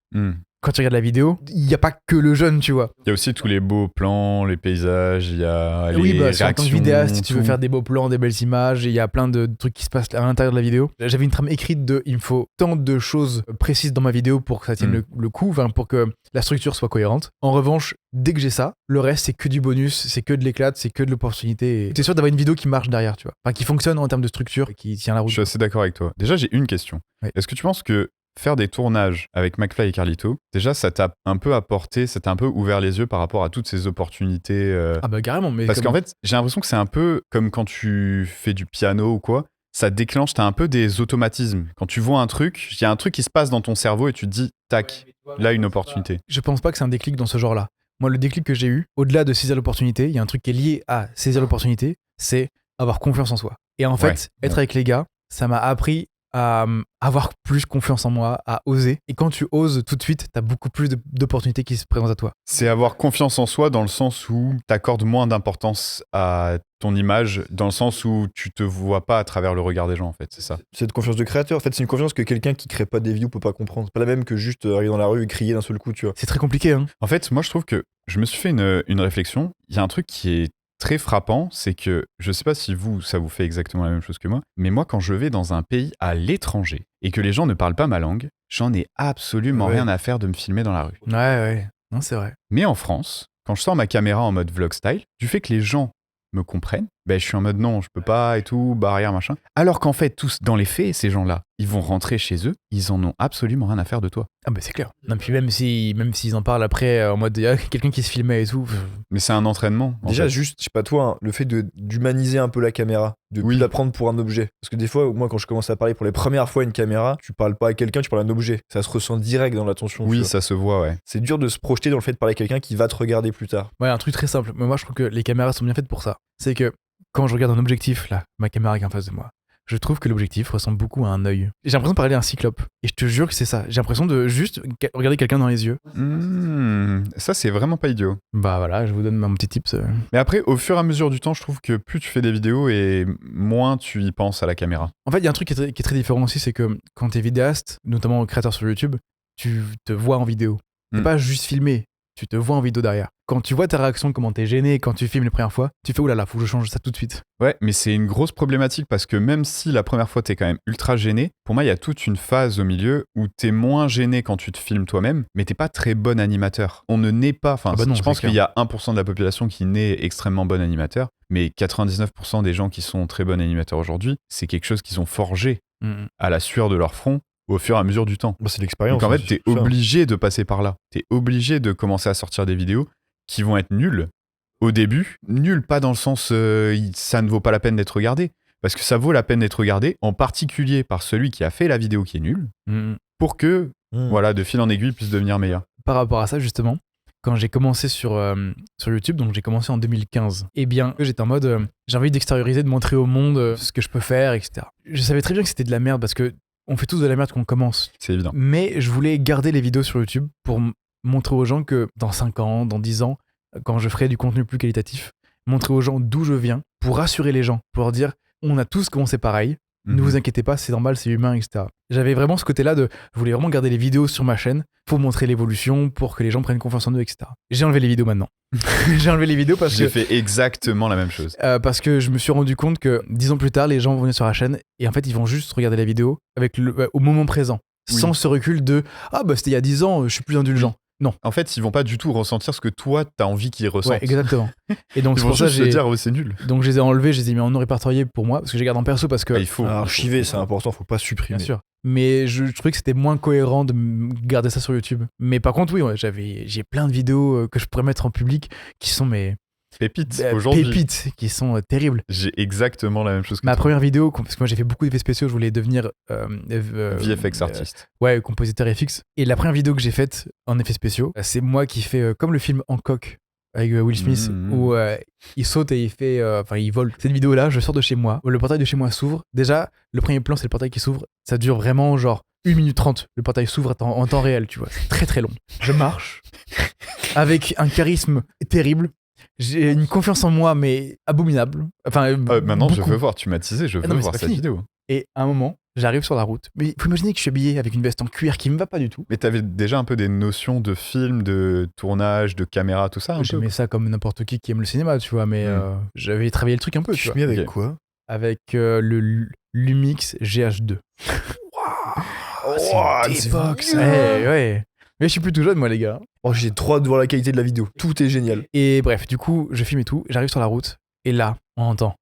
Quand tu regardes la vidéo, il n'y a pas que le jeûne, tu vois. Il y a aussi tous les beaux plans, les paysages, il y a les Oui, bah, en tant réactions. que vidéaste, si tu veux tout. faire des beaux plans, des belles images, il y a plein de trucs qui se passent à l'intérieur de la vidéo. J'avais une trame écrite de il me faut tant de choses précises dans ma vidéo pour que ça tienne le coup, enfin, pour que la structure soit cohérente. En revanche, dès que j'ai ça, le reste, c'est que du bonus, c'est que de l'éclat, c'est que de l'opportunité. Et t'es sûr d'avoir une vidéo qui marche derrière, tu vois. Enfin, qui fonctionne en termes de structure et qui tient la route. Je suis assez d'accord avec toi. Déjà, j'ai une question. Ouais. Est-ce que tu penses que faire des tournages avec McFly et Carlito, déjà, ça t'a un peu apporté, ça t'a un peu ouvert les yeux par rapport à toutes ces opportunités Ah bah carrément, mais Parce qu'en fait, j'ai l'impression que c'est un peu comme quand tu fais du piano ou quoi, ça déclenche, t'as un peu des automatismes. Quand tu vois un truc, il y a un truc qui se passe dans ton cerveau et tu te dis, tac, là, une opportunité. je pense pas que c'est un déclic dans ce genre-là. moi, le déclic que j'ai eu, au-delà de saisir l'opportunité, il y a un truc qui est lié à saisir l'opportunité, c'est avoir confiance en soi. Et en fait, être avec les gars, ça m'a appris à avoir plus confiance en moi, à oser. Et quand tu oses tout de suite, t'as beaucoup plus d'opportunités qui se présentent à toi. C'est avoir confiance en soi dans le sens où t'accordes moins d'importance à ton image, dans le sens où tu te vois pas à travers le regard des gens, en fait, c'est ça. Cette confiance de créateur, en fait, c'est une confiance que quelqu'un qui crée pas des vidéos peut pas comprendre. C'est pas la même que juste arriver dans la rue et crier d'un seul coup, tu vois. C'est très compliqué, hein. En fait, moi, je trouve que je me suis fait une réflexion. Il y a un truc qui est très frappant, c'est que je sais pas si ça vous fait exactement la même chose que moi, mais moi, quand je vais dans un pays à l'étranger et que les gens ne parlent pas ma langue, j'en ai absolument rien à faire de me filmer dans la rue. Ouais. Non, c'est vrai. Mais en France, quand je sors ma caméra en mode vlog style, du fait que les gens me comprennent, ben je suis en mode non, je peux pas et tout, barrière, machin. Alors qu'en fait, tous, dans les faits, ces gens-là, ils vont rentrer chez eux, ils en ont absolument rien à faire de toi. Ah bah c'est clair. Non, puis même s'ils en parlent après en mode quelqu'un qui se filmait et tout. Mais c'est un entraînement. Déjà, juste, je sais pas toi, hein, le fait d'humaniser un peu la caméra, de plus la prendre pour un objet. Parce que des fois, moi, quand je commence à parler pour les premières fois à une caméra, tu parles pas à quelqu'un, tu parles à un objet. Ça se ressent direct dans l'attention. Oui, ça se voit, ouais. C'est dur de se projeter dans le fait de parler à quelqu'un qui va te regarder plus tard. Ouais, un truc très simple. Mais moi, je trouve que les caméras sont bien faites pour ça. C'est que quand je regarde un objectif, là, ma caméra qui est en face de moi, je trouve que l'objectif ressemble beaucoup à un œil. J'ai l'impression de parler à un cyclope. Et je te jure que c'est ça. J'ai l'impression de juste regarder quelqu'un dans les yeux. Ça, c'est vraiment pas idiot. Bah voilà, je vous donne mon petit tips. Mais après, au fur et à mesure du temps, je trouve que plus tu fais des vidéos et moins tu y penses à la caméra. En fait, il y a un truc qui est très différent aussi, c'est que quand t'es vidéaste, notamment créateur sur YouTube, tu te vois en vidéo. T'es pas juste filmé. Tu te vois en vidéo derrière. Quand tu vois ta réaction, comment t'es gêné quand tu filmes les premières fois, tu fais oulala, faut que je change ça tout de suite. Ouais, mais c'est une grosse problématique parce que même si la première fois t'es quand même ultra gêné, pour moi il y a toute une phase au milieu où t'es moins gêné quand tu te filmes toi-même, mais t'es pas très bon animateur. On ne naît pas, je pense qu'il y a 1% de la population qui naît extrêmement bon animateur, mais 99% des gens qui sont très bons animateurs aujourd'hui, c'est quelque chose qu'ils ont forgé à la sueur de leur front au fur et à mesure du temps. Bah, c'est l'expérience. Donc en fait, t'es obligé de passer par là. T'es obligé de commencer à sortir des vidéos qui vont être nulles au début. Nulles, pas dans le sens ça ne vaut pas la peine d'être regardé. Parce que ça vaut la peine d'être regardé, en particulier par celui qui a fait la vidéo qui est nulle, pour que, voilà, de fil en aiguille, puisse devenir meilleur. Par rapport à ça, justement, quand j'ai commencé sur YouTube, donc j'ai commencé en 2015, eh bien, j'étais en mode, j'ai envie d'extérioriser, de montrer au monde ce que je peux faire, etc. Je savais très bien que c'était de la merde parce que on fait tous de la merde quand on commence. C'est évident. Mais je voulais garder les vidéos sur YouTube pour montrer aux gens que dans 5 ans, dans 10 ans, quand je ferai du contenu plus qualitatif, montrer aux gens d'où je viens, pour rassurer les gens, pour leur dire on a tous commencé pareil, ne vous inquiétez pas, c'est normal, c'est humain, etc. J'avais vraiment ce côté-là je voulais vraiment garder les vidéos sur ma chaîne pour montrer l'évolution, pour que les gens prennent confiance en eux, etc. J'ai enlevé les vidéos maintenant. J'ai enlevé les vidéos parce que... J'ai fait exactement la même chose. Parce que je me suis rendu compte que 10 ans plus tard, les gens vont venir sur la chaîne et en fait, ils vont juste regarder la vidéo au moment présent, sans ce recul de « Ah bah c'était il y a 10 ans, je suis plus indulgent ». Non. En fait, ils vont pas du tout ressentir ce que toi, t'as envie qu'ils ressentent. Ouais, exactement. Et donc, c'est pour ça que je vais dire, c'est nul. Donc, je les ai enlevés, je les ai mis en non répertorié pour moi, parce que je les garde en perso parce que. Il faut archiver, c'est important, faut pas supprimer. Bien sûr. Mais je trouvais que c'était moins cohérent de garder ça sur YouTube. Mais par contre, oui, j'ai plein de vidéos que je pourrais mettre en public qui sont mes. Pépites aujourd'hui. Pépites qui sont terribles. J'ai exactement la même chose que Ma première vidéo, parce que moi j'ai fait beaucoup d'effets spéciaux, je voulais devenir VFX artiste. Ouais, compositeur FX. Et la première vidéo que j'ai faite en effets spéciaux, c'est moi qui fais comme le film Hancock avec Will Smith où il saute et il vole. Cette vidéo-là, je sors de chez moi, le portail de chez moi s'ouvre. Déjà, le premier plan, c'est le portail qui s'ouvre. Ça dure vraiment genre 1 minute 30. Le portail s'ouvre en temps réel, tu vois. C'est très très long. Je marche avec un charisme terrible. J'ai une confiance en moi, mais abominable. Enfin, maintenant, beaucoup. je veux voir. Tu m'as teasé, je veux voir cette vidéo. Et à un moment, j'arrive sur la route. Mais il faut imaginer que je suis habillé avec une veste en cuir qui me va pas du tout. Mais t'avais déjà un peu des notions de film, de tournage, de caméra, tout ça. J'aimais ça comme n'importe qui aime le cinéma, tu vois. Mais j'avais travaillé le truc un peu. Tu m'y avec quoi? Avec le Lumix GH2. Waouh, c'est époque, ça. Ouais. Mais je suis plus tout jeune, moi, les gars. Oh, j'ai trop hâte de voir la qualité de la vidéo. Tout est génial. Et bref, du coup, je filme et tout. J'arrive sur la route. Et là, on entend.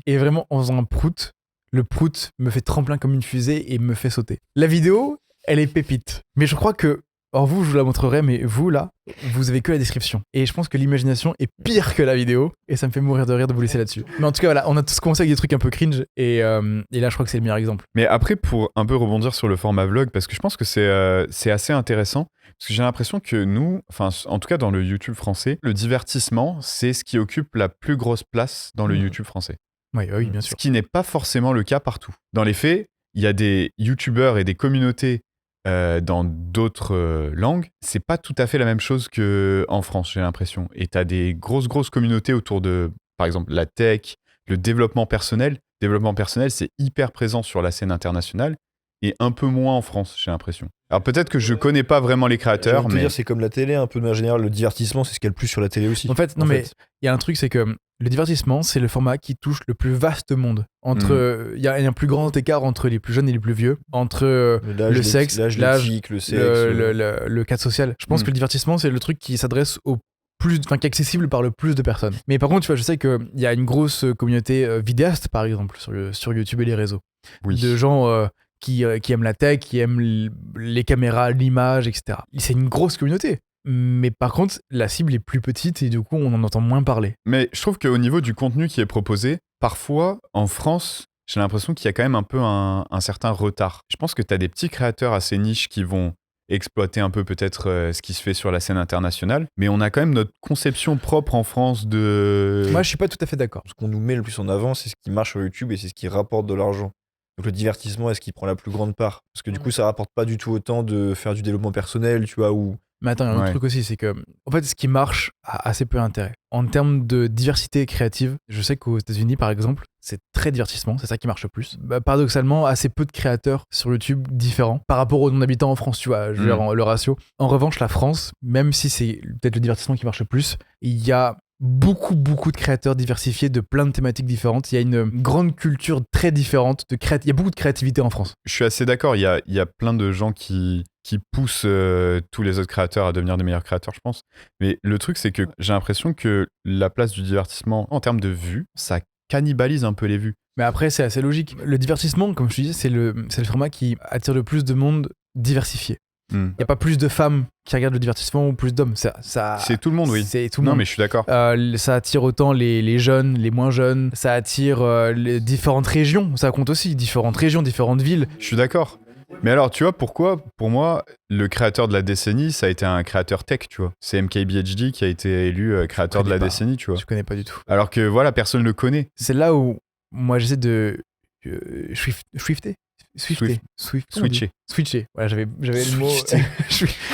Et vraiment, en faisant un prout, le prout me fait tremplin comme une fusée et me fait sauter. La vidéo, elle est pépite. Mais je crois que Alors vous, je vous la montrerai, mais vous, là, vous avez que la description. Et je pense que l'imagination est pire que la vidéo, et ça me fait mourir de rire de vous laisser là-dessus. Mais en tout cas, voilà, on a tous commencé avec des trucs un peu cringe, et là, je crois que c'est le meilleur exemple. Mais après, pour un peu rebondir sur le format vlog, parce que je pense que c'est assez intéressant, parce que j'ai l'impression que nous, enfin, en tout cas dans le YouTube français, le divertissement, c'est ce qui occupe la plus grosse place dans le YouTube français. Oui, bien sûr. Ce qui n'est pas forcément le cas partout. Dans les faits, il y a des YouTubeurs et des communautés dans d'autres langues, c'est pas tout à fait la même chose qu'en France, j'ai l'impression. Et t'as des grosses communautés autour de, par exemple, la tech, le développement personnel. Développement personnel, c'est hyper présent sur la scène internationale et un peu moins en France, j'ai l'impression. Alors peut-être que je connais pas vraiment les créateurs, mais... dire, c'est comme la télé, un peu de manière générale, le divertissement, c'est ce qu'il y a le plus sur la télé aussi. En fait, mais il y a un truc, c'est que le divertissement, c'est le format qui touche le plus vaste monde. Il y a un plus grand écart entre les plus jeunes et les plus vieux, entre le sexe, l'âge, le sexe, le cadre social. Je pense que le divertissement, c'est le truc qui s'adresse au plus, enfin, qui est accessible par le plus de personnes. Mais par contre, tu vois, je sais qu'il y a une grosse communauté vidéaste, par exemple, sur YouTube et les réseaux. Oui. De gens qui aiment la tech, qui aiment les caméras, l'image, etc. C'est une grosse communauté. Mais par contre, la cible est plus petite et du coup, on en entend moins parler. Mais je trouve qu'au niveau du contenu qui est proposé, parfois, en France, j'ai l'impression qu'il y a quand même un peu un certain retard. Je pense que tu as des petits créateurs assez niches qui vont exploiter un peu peut-être ce qui se fait sur la scène internationale, mais on a quand même notre conception propre en France de... Moi, je suis pas tout à fait d'accord. Ce qu'on nous met le plus en avant, c'est ce qui marche sur YouTube et c'est ce qui rapporte de l'argent. Donc le divertissement est ce qui prend la plus grande part. Parce que du coup, ça rapporte pas du tout autant de faire du développement personnel, tu vois, ou... Mais attends, il y a un autre truc aussi, c'est que, en fait, ce qui marche a assez peu d'intérêt. En termes de diversité créative, je sais qu'aux États-Unis, par exemple, c'est très divertissement, c'est ça qui marche le plus. Paradoxalement, assez peu de créateurs sur YouTube différents par rapport aux non-habitants en France, tu vois, je veux dire, le ratio. En revanche, la France, même si c'est peut-être le divertissement qui marche le plus, il y a beaucoup de créateurs diversifiés de plein de thématiques différentes. Il y a une grande culture très différente. Il y a beaucoup de créativité en France. Je suis assez d'accord, il y a plein de gens qui poussent tous les autres créateurs à devenir des meilleurs créateurs, je pense. Mais le truc, c'est que j'ai l'impression que la place du divertissement, en termes de vues, ça cannibalise un peu les vues. Mais après, c'est assez logique. Le divertissement, comme je te disais, c'est le format qui attire le plus de monde diversifié. Il n'y a pas plus de femmes qui regardent le divertissement ou plus d'hommes. C'est tout le monde, oui. C'est tout le monde. Non, mais je suis d'accord. Ça attire autant les jeunes, les moins jeunes. Ça attire les différentes régions. Ça compte aussi. Différentes régions, différentes villes. Je suis d'accord. Mais alors, tu vois, pourquoi, pour moi, le créateur de la décennie, ça a été un créateur tech, tu vois. C'est MKBHD qui a été élu créateur de la décennie, tu vois. Je connais pas du tout. Alors que, voilà, personne ne le connaît. C'est là où moi, j'essaie de swifter. Switcher. Voilà, j'avais le mot.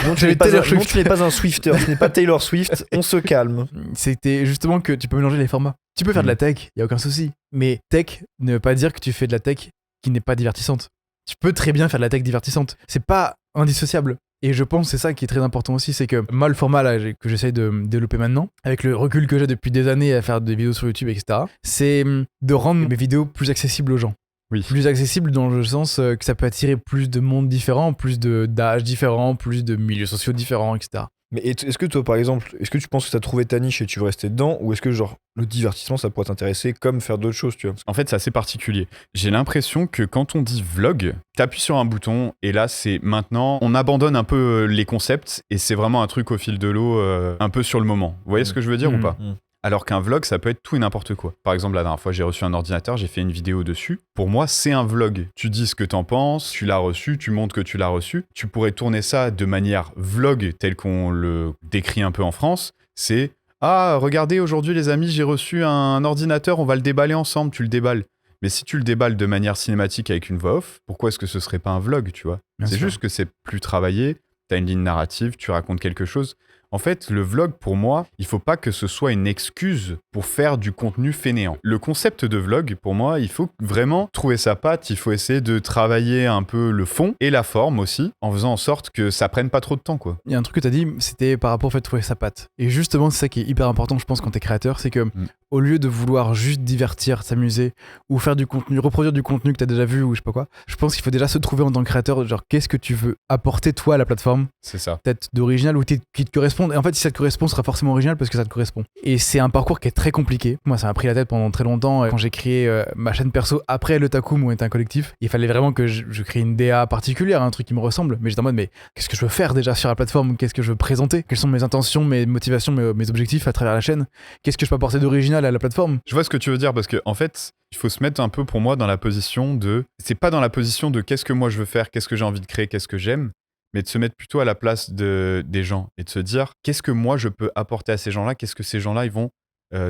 Non, tu n'es pas un Swifter, ce n'est pas Taylor Swift, on se calme. C'était justement que tu peux mélanger les formats. Tu peux faire de la tech, il n'y a aucun souci. Mais tech ne veut pas dire que tu fais de la tech qui n'est pas divertissante. Tu peux très bien faire de la tech divertissante. C'est pas indissociable. Et je pense que c'est ça qui est très important aussi, c'est que moi, le format là, que j'essaye de développer maintenant, avec le recul que j'ai depuis des années à faire des vidéos sur YouTube, etc., c'est de rendre mes vidéos plus accessibles aux gens. Oui. Plus accessible dans le sens que ça peut attirer plus de monde différent, plus d'âges différents, plus de milieux sociaux différents, etc. Mais est-ce que toi, par exemple, est-ce que tu penses que tu as trouvé ta niche et tu veux rester dedans, ou est-ce que genre le divertissement, ça pourrait t'intéresser comme faire d'autres choses, tu vois? En fait, c'est assez particulier. J'ai l'impression que quand on dit vlog, t'appuies sur un bouton et là, c'est maintenant, on abandonne un peu les concepts et c'est vraiment un truc au fil de l'eau, un peu sur le moment. Vous voyez ce que je veux dire ou pas? Alors qu'un vlog, ça peut être tout et n'importe quoi. Par exemple, la dernière fois, j'ai reçu un ordinateur, j'ai fait une vidéo dessus. Pour moi, c'est un vlog. Tu dis ce que t'en penses, tu l'as reçu, tu montres que tu l'as reçu. Tu pourrais tourner ça de manière vlog, tel qu'on le décrit un peu en France. C'est « Ah, regardez, aujourd'hui, les amis, j'ai reçu un ordinateur, on va le déballer ensemble. » Tu le déballes. Mais si tu le déballes de manière cinématique avec une voix off, pourquoi est-ce que ce serait pas un vlog, tu vois? C'est juste que c'est plus travaillé, t'as une ligne narrative, tu racontes quelque chose. En fait, le vlog, pour moi, il faut pas que ce soit une excuse pour faire du contenu fainéant. Le concept de vlog, pour moi, il faut vraiment trouver sa patte, il faut essayer de travailler un peu le fond et la forme aussi, en faisant en sorte que ça prenne pas trop de temps, quoi. Il y a un truc que tu as dit, c'était par rapport au fait de trouver sa patte. Et justement, c'est ça qui est hyper important, je pense, quand t'es créateur, c'est que au lieu de vouloir juste divertir, s'amuser, ou faire du contenu, reproduire du contenu que t'as déjà vu ou je sais pas quoi, je pense qu'il faut déjà se trouver en tant que créateur, genre qu'est-ce que tu veux apporter toi à la plateforme, C'est ça. peut-être d'original ou qui te correspond. Et en fait, si ça te correspond, ce sera forcément original parce que ça te correspond. Et c'est un parcours qui est très compliqué. Moi, ça m'a pris la tête pendant très longtemps. Quand j'ai créé ma chaîne perso après le Takum où on était un collectif, il fallait vraiment que je crée une DA particulière, un truc qui me ressemble. Mais j'étais en mode, mais qu'est-ce que je veux faire déjà sur la plateforme? Qu'est-ce que je veux présenter? Quelles sont mes intentions, mes motivations, mes objectifs à travers la chaîne? Qu'est-ce que je peux apporter d'original à la plateforme? Je vois ce que tu veux dire parce que en fait, il faut se mettre un peu pour moi dans la position de. C'est pas dans la position de qu'est-ce que moi je veux faire, qu'est-ce que j'ai envie de créer, qu'est-ce que j'aime, mais de se mettre plutôt à la place des gens et de se dire qu'est-ce que moi je peux apporter à ces gens-là, qu'est-ce que ces gens-là ils vont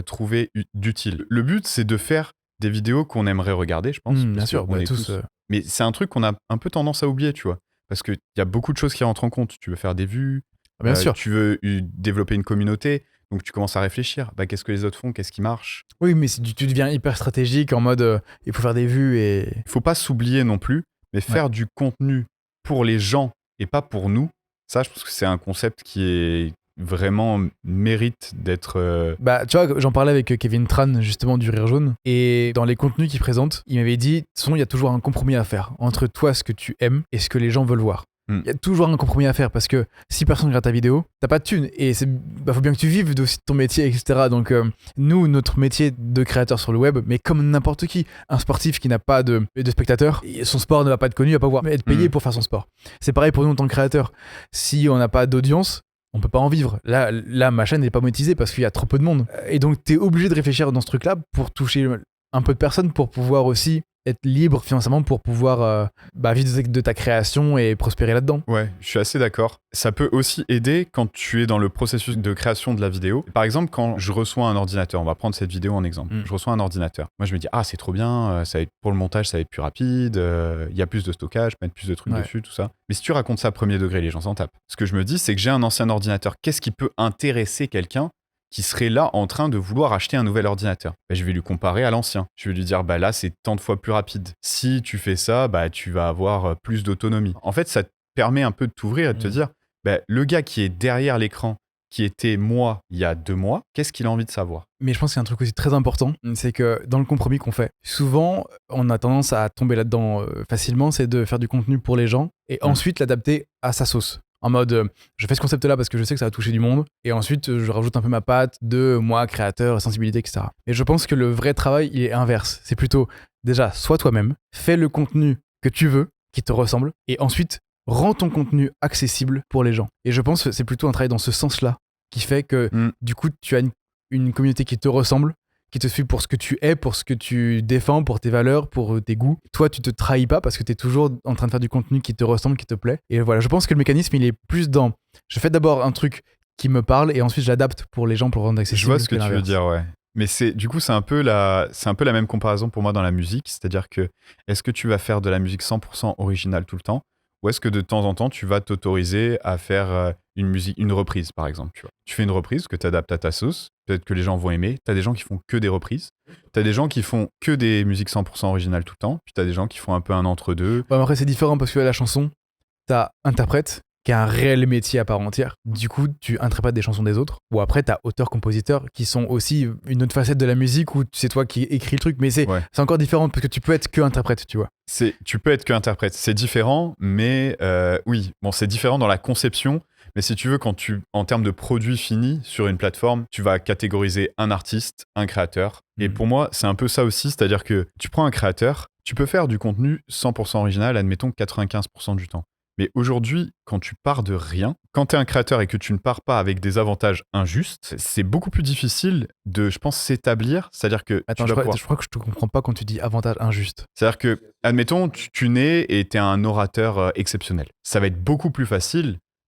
trouver d'utile. Le but, c'est de faire des vidéos qu'on aimerait regarder, je pense. Bien sûr, on est tous. Mais c'est un truc qu'on a un peu tendance à oublier, tu vois. Parce qu'il y a beaucoup de choses qui rentrent en compte. Tu veux faire des vues, bien sûr. Tu veux développer une communauté, donc tu commences à réfléchir. Bah, qu'est-ce que les autres font, qu'est-ce qui marche? Oui, mais tu deviens hyper stratégique en mode il faut faire des vues et. Il faut pas s'oublier non plus, mais faire du contenu pour les gens et pas pour nous, ça, je pense que c'est un concept qui est vraiment mérite d'être. Bah, tu vois, j'en parlais avec Kevin Tran, justement, du Rire Jaune. Et dans les contenus qu'il présente, il m'avait dit, de toute façon, il y a toujours un compromis à faire entre toi, ce que tu aimes, et ce que les gens veulent voir. Il y a toujours un compromis à faire parce que si personne regarde ta vidéo, t'as pas de thunes et faut bien que tu vives de ton métier, etc. Donc nous, notre métier de créateur sur le web, mais comme n'importe qui, un sportif qui n'a pas de spectateurs, son sport ne va pas être connu, il va pas pouvoir être payé pour faire son sport. C'est pareil pour nous en tant que créateur. Si on n'a pas d'audience, on peut pas en vivre. Là, ma chaîne n'est pas monétisée parce qu'il y a trop peu de monde. Et donc t'es obligé de réfléchir dans ce truc-là pour toucher un peu de personnes pour pouvoir aussi être libre financièrement pour pouvoir vivre de ta création et prospérer là-dedans. Ouais, je suis assez d'accord. Ça peut aussi aider quand tu es dans le processus de création de la vidéo. Par exemple, quand je reçois un ordinateur, on va prendre cette vidéo en exemple. Je reçois un ordinateur. Moi, je me dis, c'est trop bien, ça va être, pour le montage, ça va être plus rapide, il y a plus de stockage, mettre plus de trucs dessus, tout ça. Mais si tu racontes ça premier degré, les gens s'en tapent. Ce que je me dis, c'est que j'ai un ancien ordinateur. Qu'est-ce qui peut intéresser quelqu'un qui serait là en train de vouloir acheter un nouvel ordinateur? Je vais lui comparer à l'ancien. Je vais lui dire, là, c'est tant de fois plus rapide. Si tu fais ça, tu vas avoir plus d'autonomie. En fait, ça te permet un peu de t'ouvrir et de te dire, le gars qui est derrière l'écran, qui était moi il y a 2 mois, qu'est-ce qu'il a envie de savoir? Mais je pense qu'il y a un truc aussi très important, c'est que dans le compromis qu'on fait, souvent, on a tendance à tomber là-dedans facilement, c'est de faire du contenu pour les gens et ensuite l'adapter à sa sauce. En mode, je fais ce concept-là parce que je sais que ça va toucher du monde, et ensuite je rajoute un peu ma patte de moi, créateur, sensibilité, etc. Et je pense que le vrai travail, il est inverse. C'est plutôt, déjà, sois toi-même, fais le contenu que tu veux, qui te ressemble, et ensuite, rends ton contenu accessible pour les gens. Et je pense que c'est plutôt un travail dans ce sens-là, qui fait que, du coup, tu as une communauté qui te ressemble, qui te suit pour ce que tu es, pour ce que tu défends, pour tes valeurs, pour tes goûts. Toi, tu te trahis pas parce que tu es toujours en train de faire du contenu qui te ressemble, qui te plaît. Et voilà, je pense que le mécanisme, il est plus dans... Je fais d'abord un truc qui me parle et ensuite je l'adapte pour les gens, pour le rendre accessible. Je vois ce que tu veux dire, ouais. Mais du coup, c'est un peu la même comparaison pour moi dans la musique. C'est-à-dire que, est-ce que tu vas faire de la musique 100% originale tout le temps? Ou est-ce que de temps en temps, tu vas t'autoriser à faire une reprise, par exemple, tu vois. Tu fais une reprise que tu adaptes à ta sauce, peut-être que les gens vont aimer. Tu as des gens qui font que des reprises. Tu as des gens qui font que des musiques 100% originales tout le temps. Puis tu as des gens qui font un peu un entre-deux. Ouais, après, c'est différent parce que la chanson, tu as interprète, qui est un réel métier à part entière. Du coup, tu interprètes des chansons des autres. Ou après, t'as auteur-compositeur qui sont aussi une autre facette de la musique où c'est toi qui écris le truc. Mais c'est encore différent parce que tu peux être que interprète, tu vois. Tu peux être que interprète. C'est différent, mais oui. Bon, c'est différent dans la conception. Mais si tu veux, en termes de produit fini sur une plateforme, tu vas catégoriser un artiste, un créateur. Et pour moi, c'est un peu ça aussi. C'est-à-dire que tu prends un créateur, tu peux faire du contenu 100% original, admettons 95% du temps. Mais aujourd'hui, quand tu pars de rien, quand tu es un créateur et que tu ne pars pas avec des avantages injustes, c'est beaucoup plus difficile de, je pense, s'établir. C'est-à-dire que... Attends, je crois que je te comprends pas quand tu dis avantage injuste. C'est-à-dire que, admettons, tu nais et tu es un orateur exceptionnel. Ça va être beaucoup plus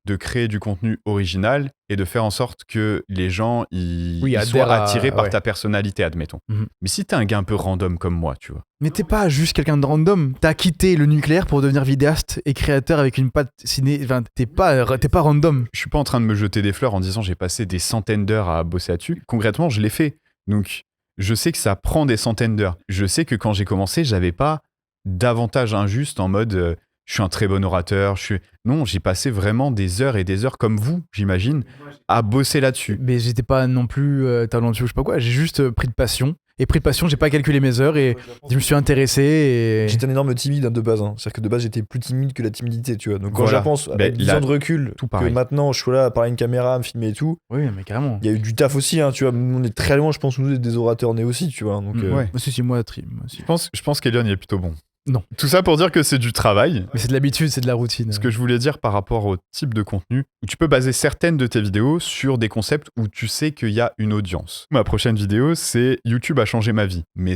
de créer du contenu original et de faire en sorte que les gens ils soient attirés par ta personnalité, admettons. Mais si t'es un gars un peu random comme moi, tu vois. Mais t'es pas juste quelqu'un de random. T'as quitté le nucléaire pour devenir vidéaste et créateur avec une patte ciné. Enfin, t'es pas random. Je suis pas en train de me jeter des fleurs en disant j'ai passé des centaines d'heures à bosser là-dessus. Concrètement, je l'ai fait. Donc, je sais que ça prend des centaines d'heures. Je sais que quand j'ai commencé, j'avais pas d'avantage injuste en mode... je suis un très bon orateur. Non, j'ai passé vraiment des heures et des heures, comme vous, j'imagine, à bosser là-dessus. Mais j'étais pas non plus talentueux, je sais pas quoi. J'ai juste pris de passion. Et pris de passion, j'ai pas calculé mes heures et je me suis intéressé. Et... J'étais un énorme timide de base. C'est-à-dire que de base, j'étais plus timide que la timidité, tu vois. Donc quand Voilà. je pense, avec 10 ans de recul, tout que pareil. maintenant je suis là à parler à une caméra, à me filmer et tout. Oui, mais carrément. Il y a eu du taf aussi, tu vois. On est très loin, je pense, nous, des orateurs nés aussi, tu vois. Donc, Ouais. Moi, c'est moi, trim. Je pense qu'Elion il est plutôt bon. Non. Tout ça pour dire que c'est du travail. Mais c'est de l'habitude, c'est de la routine. Ce que je voulais dire par rapport au type de contenu, où tu peux baser certaines de tes vidéos sur des concepts où tu sais qu'il y a une audience. Ma prochaine vidéo, c'est YouTube a changé ma vie. Mais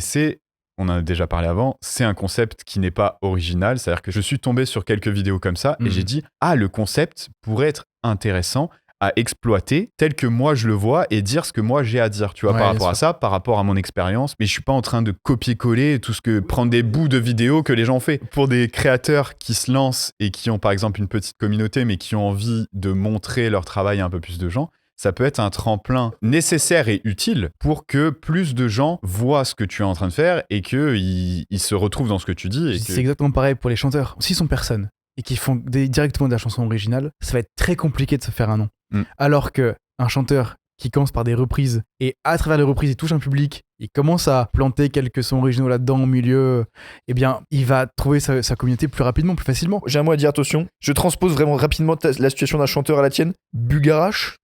on en a déjà parlé avant, c'est un concept qui n'est pas original. C'est-à-dire que je suis tombé sur quelques vidéos comme ça et j'ai dit, le concept pourrait être intéressant à exploiter tel que moi je le vois et dire ce que moi j'ai à dire, tu vois, par rapport à ça, par rapport à mon expérience. Mais je suis pas en train de copier-coller prendre des bouts de vidéos que les gens ont fait. Pour des créateurs qui se lancent et qui ont par exemple une petite communauté mais qui ont envie de montrer leur travail à un peu plus de gens, ça peut être un tremplin nécessaire et utile pour que plus de gens voient ce que tu es en train de faire et qu'ils se retrouvent dans ce que tu dis. C'est exactement pareil pour les chanteurs. S'ils sont personnes et qui font directement de la chanson originale, ça va être très compliqué de se faire un nom. Alors qu'un chanteur qui commence par des reprises et à travers les reprises il touche un public, il commence à planter quelques sons originaux là-dedans au milieu, eh bien il va trouver sa communauté plus rapidement, plus facilement. J'ai un mot à dire, attention, je transpose vraiment rapidement la situation d'un chanteur à la tienne. Bugarache,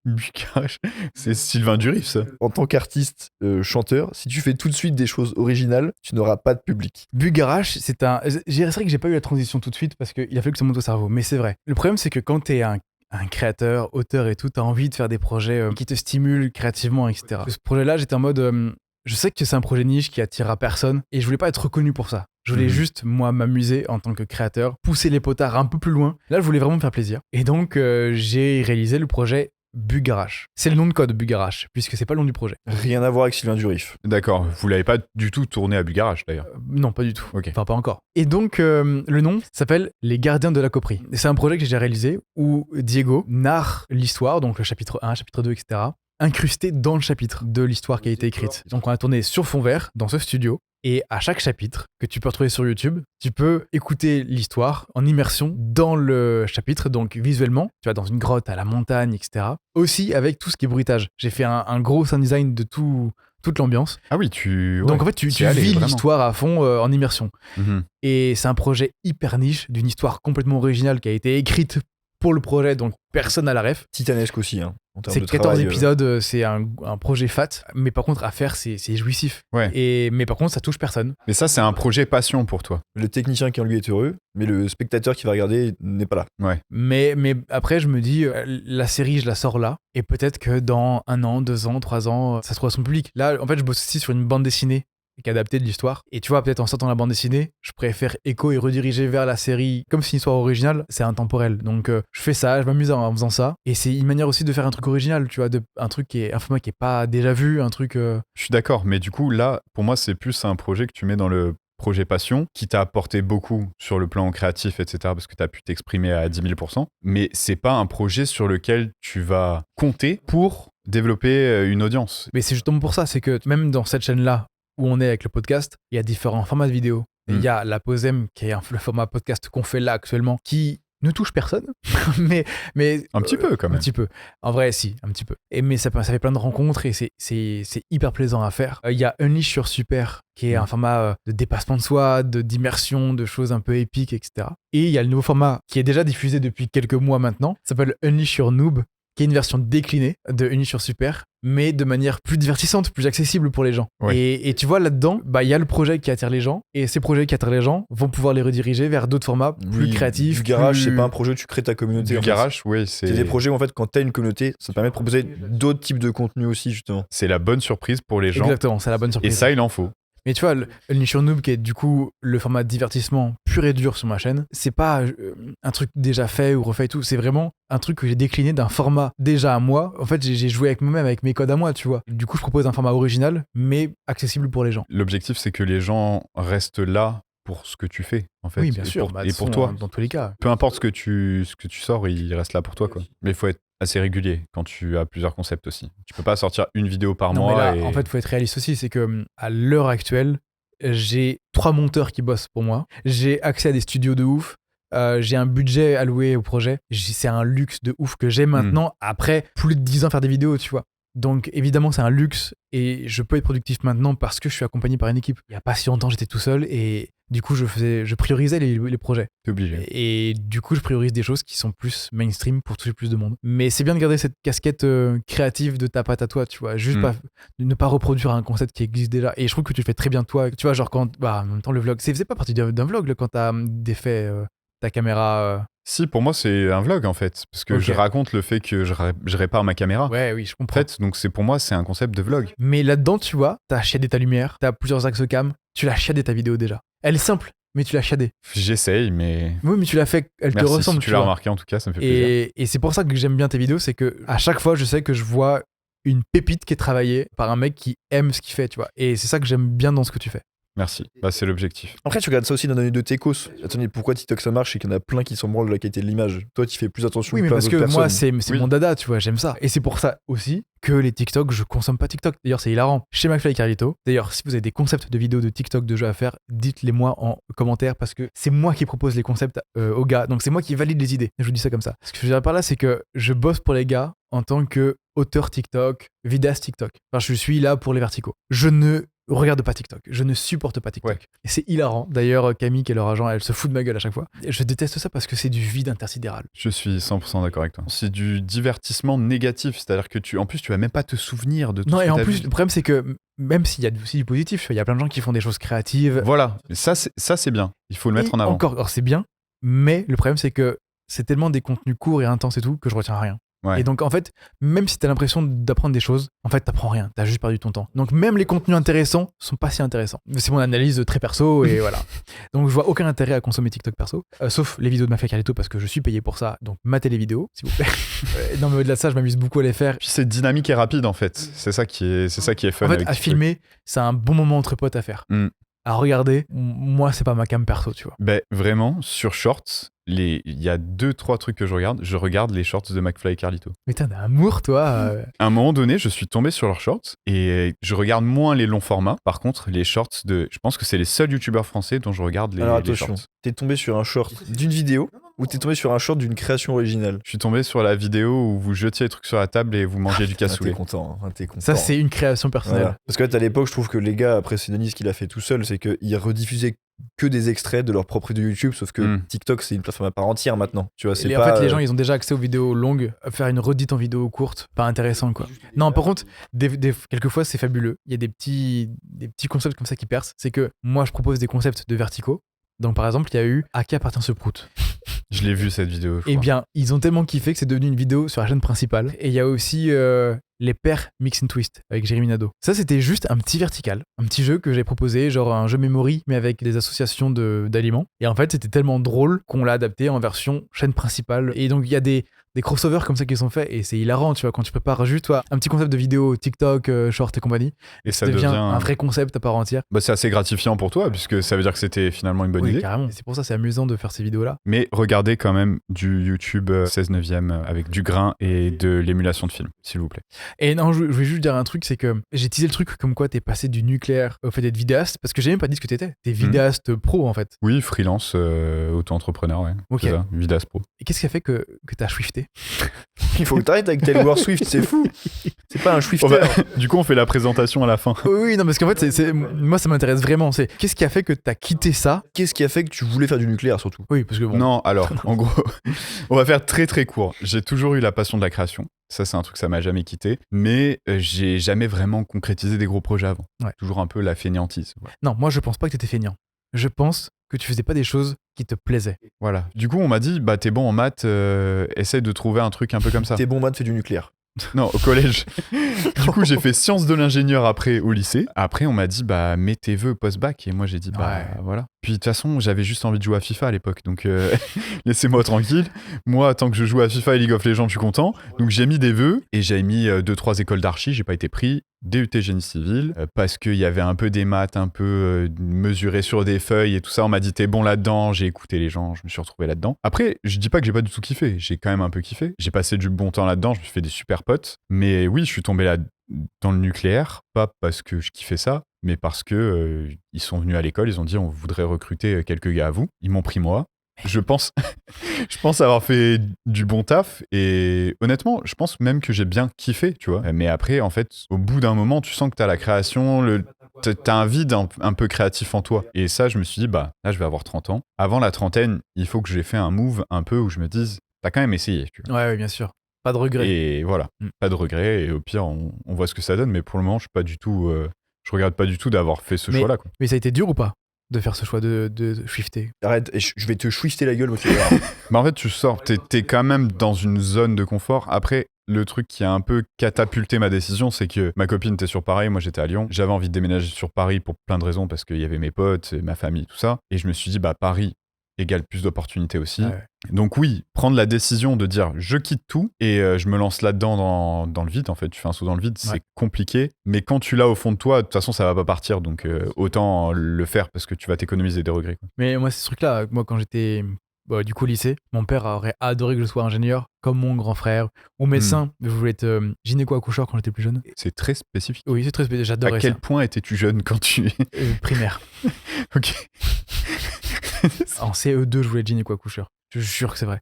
c'est Sylvain Durif ça. En tant qu'artiste chanteur, si tu fais tout de suite des choses originales, tu n'auras pas de public. Bugarache, c'est vrai que j'ai pas eu la transition tout de suite parce qu'il a fallu que ça monte au cerveau, mais c'est vrai. Le problème c'est que quand t'es un créateur, auteur et tout, t'as envie de faire des projets qui te stimulent créativement, etc. Ce projet-là, j'étais en mode, je sais que c'est un projet niche qui attirera personne et je voulais pas être reconnu pour ça. Je voulais juste, moi, m'amuser en tant que créateur, pousser les potards un peu plus loin. Là, je voulais vraiment me faire plaisir. Et donc, j'ai réalisé le projet Bugarache. C'est le nom de code Bugarache, puisque c'est pas le nom du projet. Rien à voir avec Sylvain Durif. D'accord, vous l'avez pas du tout tourné à Bugarache d'ailleurs. Non, pas du tout. Okay. Enfin, pas encore. Et donc, le nom s'appelle Les Gardiens de la Coperie. C'est un projet que j'ai déjà réalisé où Diego narre l'histoire, donc le chapitre 1, chapitre 2, etc., incrusté dans le chapitre de l'histoire qui a été écrite. Donc, on a tourné sur fond vert dans ce studio. Et à chaque chapitre que tu peux retrouver sur YouTube, tu peux écouter l'histoire en immersion dans le chapitre, donc visuellement, tu vas dans une grotte, à la montagne, etc. Aussi avec tout ce qui est bruitage. J'ai fait un gros sound design de toute l'ambiance. Ah oui, donc en fait, tu vis l'histoire à fond en immersion. Et c'est un projet hyper niche, d'une histoire complètement originale qui a été écrite pour le projet, donc personne n'a la ref. Titanesque aussi, C'est 14 épisodes, c'est un projet fat, mais par contre à faire c'est jouissif. Ouais. Mais par contre ça touche personne. Mais ça c'est un projet passion pour toi. Le technicien qui en lui est heureux, mais le spectateur qui va regarder n'est pas là. Ouais. Mais après je me dis, la série je la sors là, et peut-être que dans 1 an, 2 ans, 3 ans, ça se trouve à son public. Là en fait je bosse aussi sur une bande dessinée qui est adaptée de l'histoire. Et tu vois, peut-être en sortant la bande dessinée, je préfère écho et rediriger vers la série comme c'est une histoire originale, c'est intemporel. Donc je fais ça, je m'amuse en faisant ça. Et c'est une manière aussi de faire un truc original, tu vois, un format qui est pas déjà vu, un truc... Je suis d'accord, mais du coup, là, pour moi, c'est plus un projet que tu mets dans le projet passion, qui t'a apporté beaucoup sur le plan créatif, etc., parce que tu as pu t'exprimer à 10 000%. Mais c'est pas un projet sur lequel tu vas compter pour développer une audience. Mais c'est justement pour ça, c'est que même dans cette chaîne-là, où on est avec le podcast, il y a différents formats de vidéos. Il y a la Posem, qui est le format podcast qu'on fait là actuellement, qui ne touche personne, mais un petit peu quand même. Un petit peu. En vrai, si, un petit peu. Mais ça fait plein de rencontres et c'est hyper plaisant à faire. Il y a Unleash sur Super, qui est un format de dépassement de soi, d'immersion, de choses un peu épiques, etc. Et il y a le nouveau format qui est déjà diffusé depuis quelques mois maintenant, ça s'appelle Unleash sur Noob, qui est une version déclinée de Unleash sur Super, mais de manière plus divertissante, plus accessible pour les gens. Ouais. Et tu vois, là-dedans, il y a le projet qui attire les gens, et ces projets qui attirent les gens vont pouvoir les rediriger vers d'autres formats plus créatifs. Du garage, c'est pas un projet où tu crées ta communauté. Du garage, oui. C'est des projets où, en fait, quand t'as une communauté, ça te permet de proposer d'autres types de contenus aussi, justement. C'est la bonne surprise pour les gens. Exactement, c'est la bonne surprise. Et ça, il en faut. Mais tu vois, le Unleash sur Noob, qui est du coup le format de divertissement pur et dur sur ma chaîne, c'est pas un truc déjà fait ou refait et tout, c'est vraiment un truc que j'ai décliné d'un format déjà à moi. En fait, j'ai joué avec moi-même, avec mes codes à moi, tu vois. Du coup, je propose un format original, mais accessible pour les gens. L'objectif, c'est que les gens restent là pour ce que tu fais, en fait. Oui, bien sûr. Et pour toi. Dans tous les cas. Peu importe ce que tu sors, il reste là pour toi, quoi. Mais il faut être assez régulier quand tu as plusieurs concepts aussi. Tu peux pas sortir une vidéo par mois. Mais là, en fait, il faut être réaliste aussi. C'est que à l'heure actuelle, j'ai 3 monteurs qui bossent pour moi. J'ai accès à des studios de ouf. j'ai un budget alloué au projet. C'est un luxe de ouf que j'ai maintenant, après plus de 10 ans faire des vidéos, tu vois. Donc évidemment c'est un luxe et je peux être productif maintenant parce que je suis accompagné par une équipe. Il n'y a pas si longtemps j'étais tout seul et du coup je priorisais les projets. T'es obligé. Et du coup je priorise des choses qui sont plus mainstream pour toucher plus de monde. Mais c'est bien de garder cette casquette créative de ta patte à toi, tu vois. Juste ne pas reproduire un concept qui existe déjà. Et je trouve que tu le fais très bien toi. Tu vois, genre quand, en même temps le vlog, c'est pas partie d'un vlog là, quand t'as défait ta caméra. Si, pour moi, c'est un vlog en fait. Parce que je raconte le fait que je répare ma caméra. Ouais, oui, je comprends. En fait, donc pour moi, c'est un concept de vlog. Mais là-dedans, tu vois, t'as chiadé ta lumière, t'as plusieurs axes cam, tu l'as chiadé ta vidéo déjà. Elle est simple, mais tu l'as chiadé. J'essaye, mais. Oui, mais tu l'as fait, elle te ressemble. Si tu l'as remarqué en tout cas, ça me fait plaisir. Et c'est pour ça que j'aime bien tes vidéos, c'est que à chaque fois, je sais que je vois une pépite qui est travaillée par un mec qui aime ce qu'il fait, tu vois. Et c'est ça que j'aime bien dans ce que tu fais. Merci, c'est l'objectif. Après, tu regardes ça aussi d'un œil de techos. Attendez, pourquoi TikTok ça marche? C'est qu'il y en a plein qui s'en branlent de la qualité de l'image. Toi, tu fais plus attention. Oui, mais plein parce que d'autres moi, personnes. c'est mon dada, tu vois, j'aime ça. Et c'est pour ça aussi que les TikTok, je consomme pas TikTok. D'ailleurs, c'est hilarant. Chez McFly et Carlito, d'ailleurs, si vous avez des concepts de vidéos de TikTok de jeux à faire, dites-les moi en commentaire parce que c'est moi qui propose les concepts aux gars. Donc, c'est moi qui valide les idées. Je vous dis ça comme ça. Ce que je veux dire par là, c'est que je bosse pour les gars en tant que auteur TikTok, vidéaste TikTok. Enfin, je suis là pour les verticaux. Je ne regarde pas TikTok. Je ne supporte pas TikTok. Ouais. Et c'est hilarant. D'ailleurs, Camille, qui est leur agent, elle se fout de ma gueule à chaque fois. Et je déteste ça parce que c'est du vide intersidéral. Je suis 100% d'accord avec toi. C'est du divertissement négatif. C'est-à-dire que en plus, tu vas même pas te souvenir de tout non, ce et que en t'as plus, vu. le problème, c'est que même s'il y a aussi du positif, il y a plein de gens qui font des choses créatives. Voilà. Ça, c'est bien. Il faut le mettre en avant. Encore, c'est bien. Mais le problème, c'est que c'est tellement des contenus courts et intenses et tout que je retiens rien. Ouais. Et donc en fait, même si t'as l'impression d'apprendre des choses, en fait t'apprends rien, t'as juste perdu ton temps. Donc même les contenus intéressants sont pas si intéressants. C'est mon analyse très perso et voilà. Donc je vois aucun intérêt à consommer TikTok perso, sauf les vidéos de McFly et Carlito parce que je suis payé pour ça. Donc matez les vidéos, s'il vous plaît. Non mais au-delà de ça, je m'amuse beaucoup à les faire. Puis c'est dynamique et rapide en fait. C'est ça qui est fun. En fait, avec à filmer, c'est un bon moment entre potes à faire. À regarder, moi c'est pas ma cam perso, tu vois. Ben vraiment, sur Shorts, il y a 2-3 trucs que je regarde. Je regarde les shorts de McFly et Carlito. Mais t'as un amour, toi. À un moment donné, je suis tombé sur leurs shorts et je regarde moins les longs formats. Par contre, les shorts je pense que c'est les seuls youtubeurs français dont je regarde les attention, shorts. T'es tombé sur un short d'une vidéo ou t'es tombé sur un short d'une création originale? Je suis tombé sur la vidéo où vous jetiez les trucs sur la table et vous mangez du cassoulet. T'es content. Ça, c'est une création personnelle. Voilà. Parce qu'à l'époque, je trouve que les gars, après c'est Denis qui l'a fait tout seul, c'est qu'ils rediffusaient que des extraits de leur propre vidéo YouTube, sauf que TikTok c'est une plateforme à part entière maintenant. Tu vois, en fait, les gens ils ont déjà accès aux vidéos longues, faire une redite en vidéo courte, pas intéressant quoi. Non, par contre, quelquefois c'est fabuleux. Il y a des petits concepts comme ça qui percent. C'est que moi je propose des concepts de verticaux. Donc par exemple, il y a eu À qui appartient ce prout? Je l'ai vu cette vidéo. Eh bien, ils ont tellement kiffé que c'est devenu une vidéo sur la chaîne principale. Et il y a aussi Les Pères Mix and Twist avec Jérémy Nadeau. Ça, c'était juste un petit vertical, un petit jeu que j'ai proposé, genre un jeu memory, mais avec des associations d'aliments. Et en fait, c'était tellement drôle qu'on l'a adapté en version chaîne principale. Et donc, il y a des crossovers comme ça qui sont faits et c'est hilarant, tu vois, quand tu prépares juste toi, un petit concept de vidéo TikTok, short et compagnie. Et ça devient un vrai concept à part entière. Bah, c'est assez gratifiant pour toi puisque ça veut dire que c'était finalement une bonne idée. Carrément. C'est pour ça c'est amusant de faire ces vidéos-là. Mais regardez quand même du YouTube 16/9 avec du grain et de l'émulation de film, s'il vous plaît. Et non, je voulais juste dire un truc, c'est que j'ai teasé le truc comme quoi t'es passé du nucléaire au fait d'être vidéaste, parce que j'ai même pas dit ce que t'étais. T'es vidéaste pro en fait. Oui, freelance, auto-entrepreneur, ouais. Ok. C'est ça, vidéaste pro. Et qu'est-ce qui a fait que t'as swifté? Il faut que t'arrêtes avec Taylor Swift, c'est fou. C'est pas un swifter. Du coup, on fait la présentation à la fin. Oui, non, parce qu'en fait, moi ça m'intéresse vraiment. C'est qu'est-ce qui a fait que t'as quitté ça? Qu'est-ce qui a fait que tu voulais faire du nucléaire surtout? Oui, parce que bon. Non, alors, en gros, on va faire très très court. J'ai toujours eu la passion de la création. Ça, c'est un truc, ça m'a jamais quitté. Mais j'ai jamais vraiment concrétisé des gros projets avant. Ouais. Toujours un peu la fainéantise. Ouais. Non, moi, je pense pas que t'étais fainéant. Je pense que tu faisais pas des choses qui te plaisaient. Voilà. Du coup, on m'a dit, bah, t'es bon en maths, essaie de trouver un truc un peu comme ça. T'es bon en maths, fais du nucléaire. Non, au collège. Du coup, j'ai fait sciences de l'ingénieur après au lycée. Après, on m'a dit, bah, mets tes vœux post-bac. Et moi, j'ai dit, bah, voilà. Puis, de toute façon, j'avais juste envie de jouer à FIFA à l'époque. Donc, laissez-moi tranquille. Moi, tant que je joue à FIFA et League of Legends, je suis content. Donc, j'ai mis des vœux et j'ai mis 2-3 écoles d'archi. J'ai pas été pris. DUT génie civil parce qu'il y avait un peu des maths, un peu mesuré sur des feuilles et tout ça. On m'a dit, t'es bon là-dedans. J'ai écouté les gens. Je me suis retrouvé là-dedans. Après, je dis pas que j'ai pas du tout kiffé. J'ai quand même un peu kiffé. J'ai passé du bon temps là-dedans. Je me suis fait des super potes. Mais oui, je suis tombé là dans le nucléaire, pas parce que je kiffais ça, mais parce que ils sont venus à l'école, ils ont dit on voudrait recruter quelques gars à vous. Ils m'ont pris moi. Je pense avoir fait du bon taf et honnêtement, je pense même que j'ai bien kiffé, tu vois. Mais après, en fait, au bout d'un moment, tu sens que t'as la création, t'as un vide un peu créatif en toi. Et ça, je me suis dit, bah là, je vais avoir 30 ans. Avant la trentaine, il faut que j'ai fait un move un peu où je me dise, t'as quand même essayé, tu vois. Ouais, bien sûr. Pas de regret. Et voilà, pas de regret. Et au pire, on voit ce que ça donne. Mais pour le moment, je regrette pas du tout d'avoir fait ce choix-là, quoi. Mais ça a été dur ou pas de faire ce choix de shifter? Arrête, je vais te shifter la gueule, moi. Bah en fait, tu sors, t'es quand même dans une zone de confort. Après, le truc qui a un peu catapulté ma décision, c'est que ma copine était sur Paris, moi j'étais à Lyon. J'avais envie de déménager sur Paris pour plein de raisons, parce qu'il y avait mes potes, ma famille, tout ça. Et je me suis dit, bah Paris égale plus d'opportunités aussi. Ouais. Donc oui, prendre la décision de dire je quitte tout et je me lance là-dedans dans le vide, en fait, tu fais un saut dans le vide, c'est compliqué, mais quand tu l'as au fond de toi, de toute façon ça va pas partir, donc autant le faire parce que tu vas t'économiser des regrets, quoi. Mais moi, ce truc-là, moi quand j'étais du coup au lycée, mon père aurait adoré que je sois ingénieur, comme mon grand frère, ou médecin. Je voulais être gynéco-accoucheur quand j'étais plus jeune. C'est très spécifique. Oui, c'est très spécifique, j'adorais ça. À quel point étais-tu jeune quand tu... Primaire. Ok. En CE2, je voulais être gynéco-accoucheur. Je jure que c'est vrai.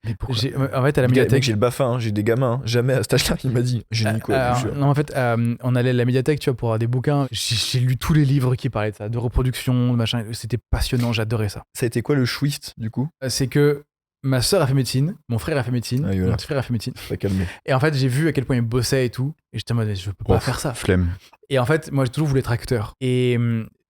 En fait, à la médiathèque. Mec, j'ai le BAFA, hein, j'ai des gamins. Jamais à cet âge-là, il m'a dit gynéco-accoucheur. Non, en fait, on allait à la médiathèque, tu vois, pour avoir des bouquins. J'ai lu tous les livres qui parlaient de ça, de reproduction, de machin. C'était passionnant, j'adorais ça. Ça a été quoi le twist, du coup? C'est que ma sœur a fait médecine, mon frère a fait médecine, mon petit frère a fait médecine. Pas calmé. Et en fait, j'ai vu à quel point il bossait et tout. Et j'étais en mode, je peux pas faire ça. Flemme. Et en fait, moi, j'ai toujours voulu être acteur. Et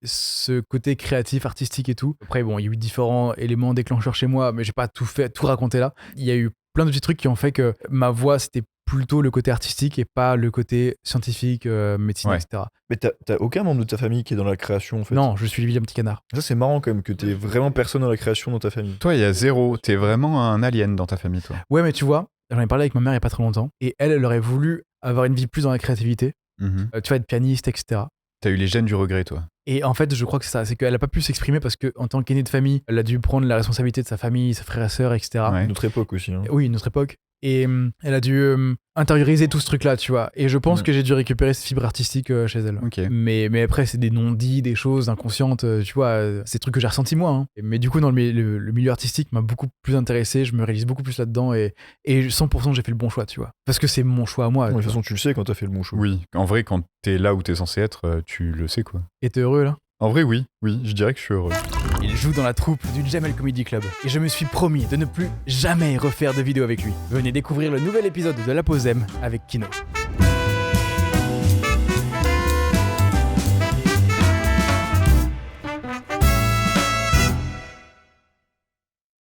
ce côté créatif, artistique et tout. Après, bon, il y a eu différents éléments déclencheurs chez moi, mais j'ai pas tout raconté là. Il y a eu plein de petits trucs qui ont fait que ma voix, c'était plutôt le côté artistique et pas le côté scientifique, médecine, etc. Mais t'as aucun membre de ta famille qui est dans la création, en fait? Non, je suis William Petit Canard. Ça, c'est marrant quand même que t'aies vraiment personne dans la création dans ta famille. Toi, il y a zéro. T'es vraiment un alien dans ta famille, toi. Ouais, mais tu vois, j'en ai parlé avec ma mère il y a pas très longtemps, et elle aurait voulu avoir une vie plus dans la créativité, tu vois, être pianiste, etc. T'as eu les gènes du regret, toi. Et en fait, je crois que c'est ça, c'est qu'elle a pas pu s'exprimer parce qu'en tant qu'aînée de famille, elle a dû prendre la responsabilité de sa famille, ses frères et sœurs, etc. Ouais. Notre époque aussi. Hein. Oui, notre époque. Et elle a dû intérioriser tout ce truc-là, tu vois. Et je pense que j'ai dû récupérer cette fibre artistique chez elle. Okay. Mais après, c'est des non-dits, des choses inconscientes, tu vois. C'est des trucs que j'ai ressentis moi. Hein. Mais du coup, dans le milieu artistique m'a beaucoup plus intéressé. Je me réalise beaucoup plus là-dedans. Et 100% j'ai fait le bon choix, tu vois. Parce que c'est mon choix à moi. De toute façon, tu le sais quand t'as fait le bon choix. Oui, en vrai, quand t'es là où t'es censé être, tu le sais, quoi. Et t'es heureux, là? En vrai, oui, je dirais que je suis heureux. Il joue dans la troupe du Jamel Comedy Club et je me suis promis de ne plus jamais refaire de vidéo avec lui. Venez découvrir le nouvel épisode de La Pause M avec Kino.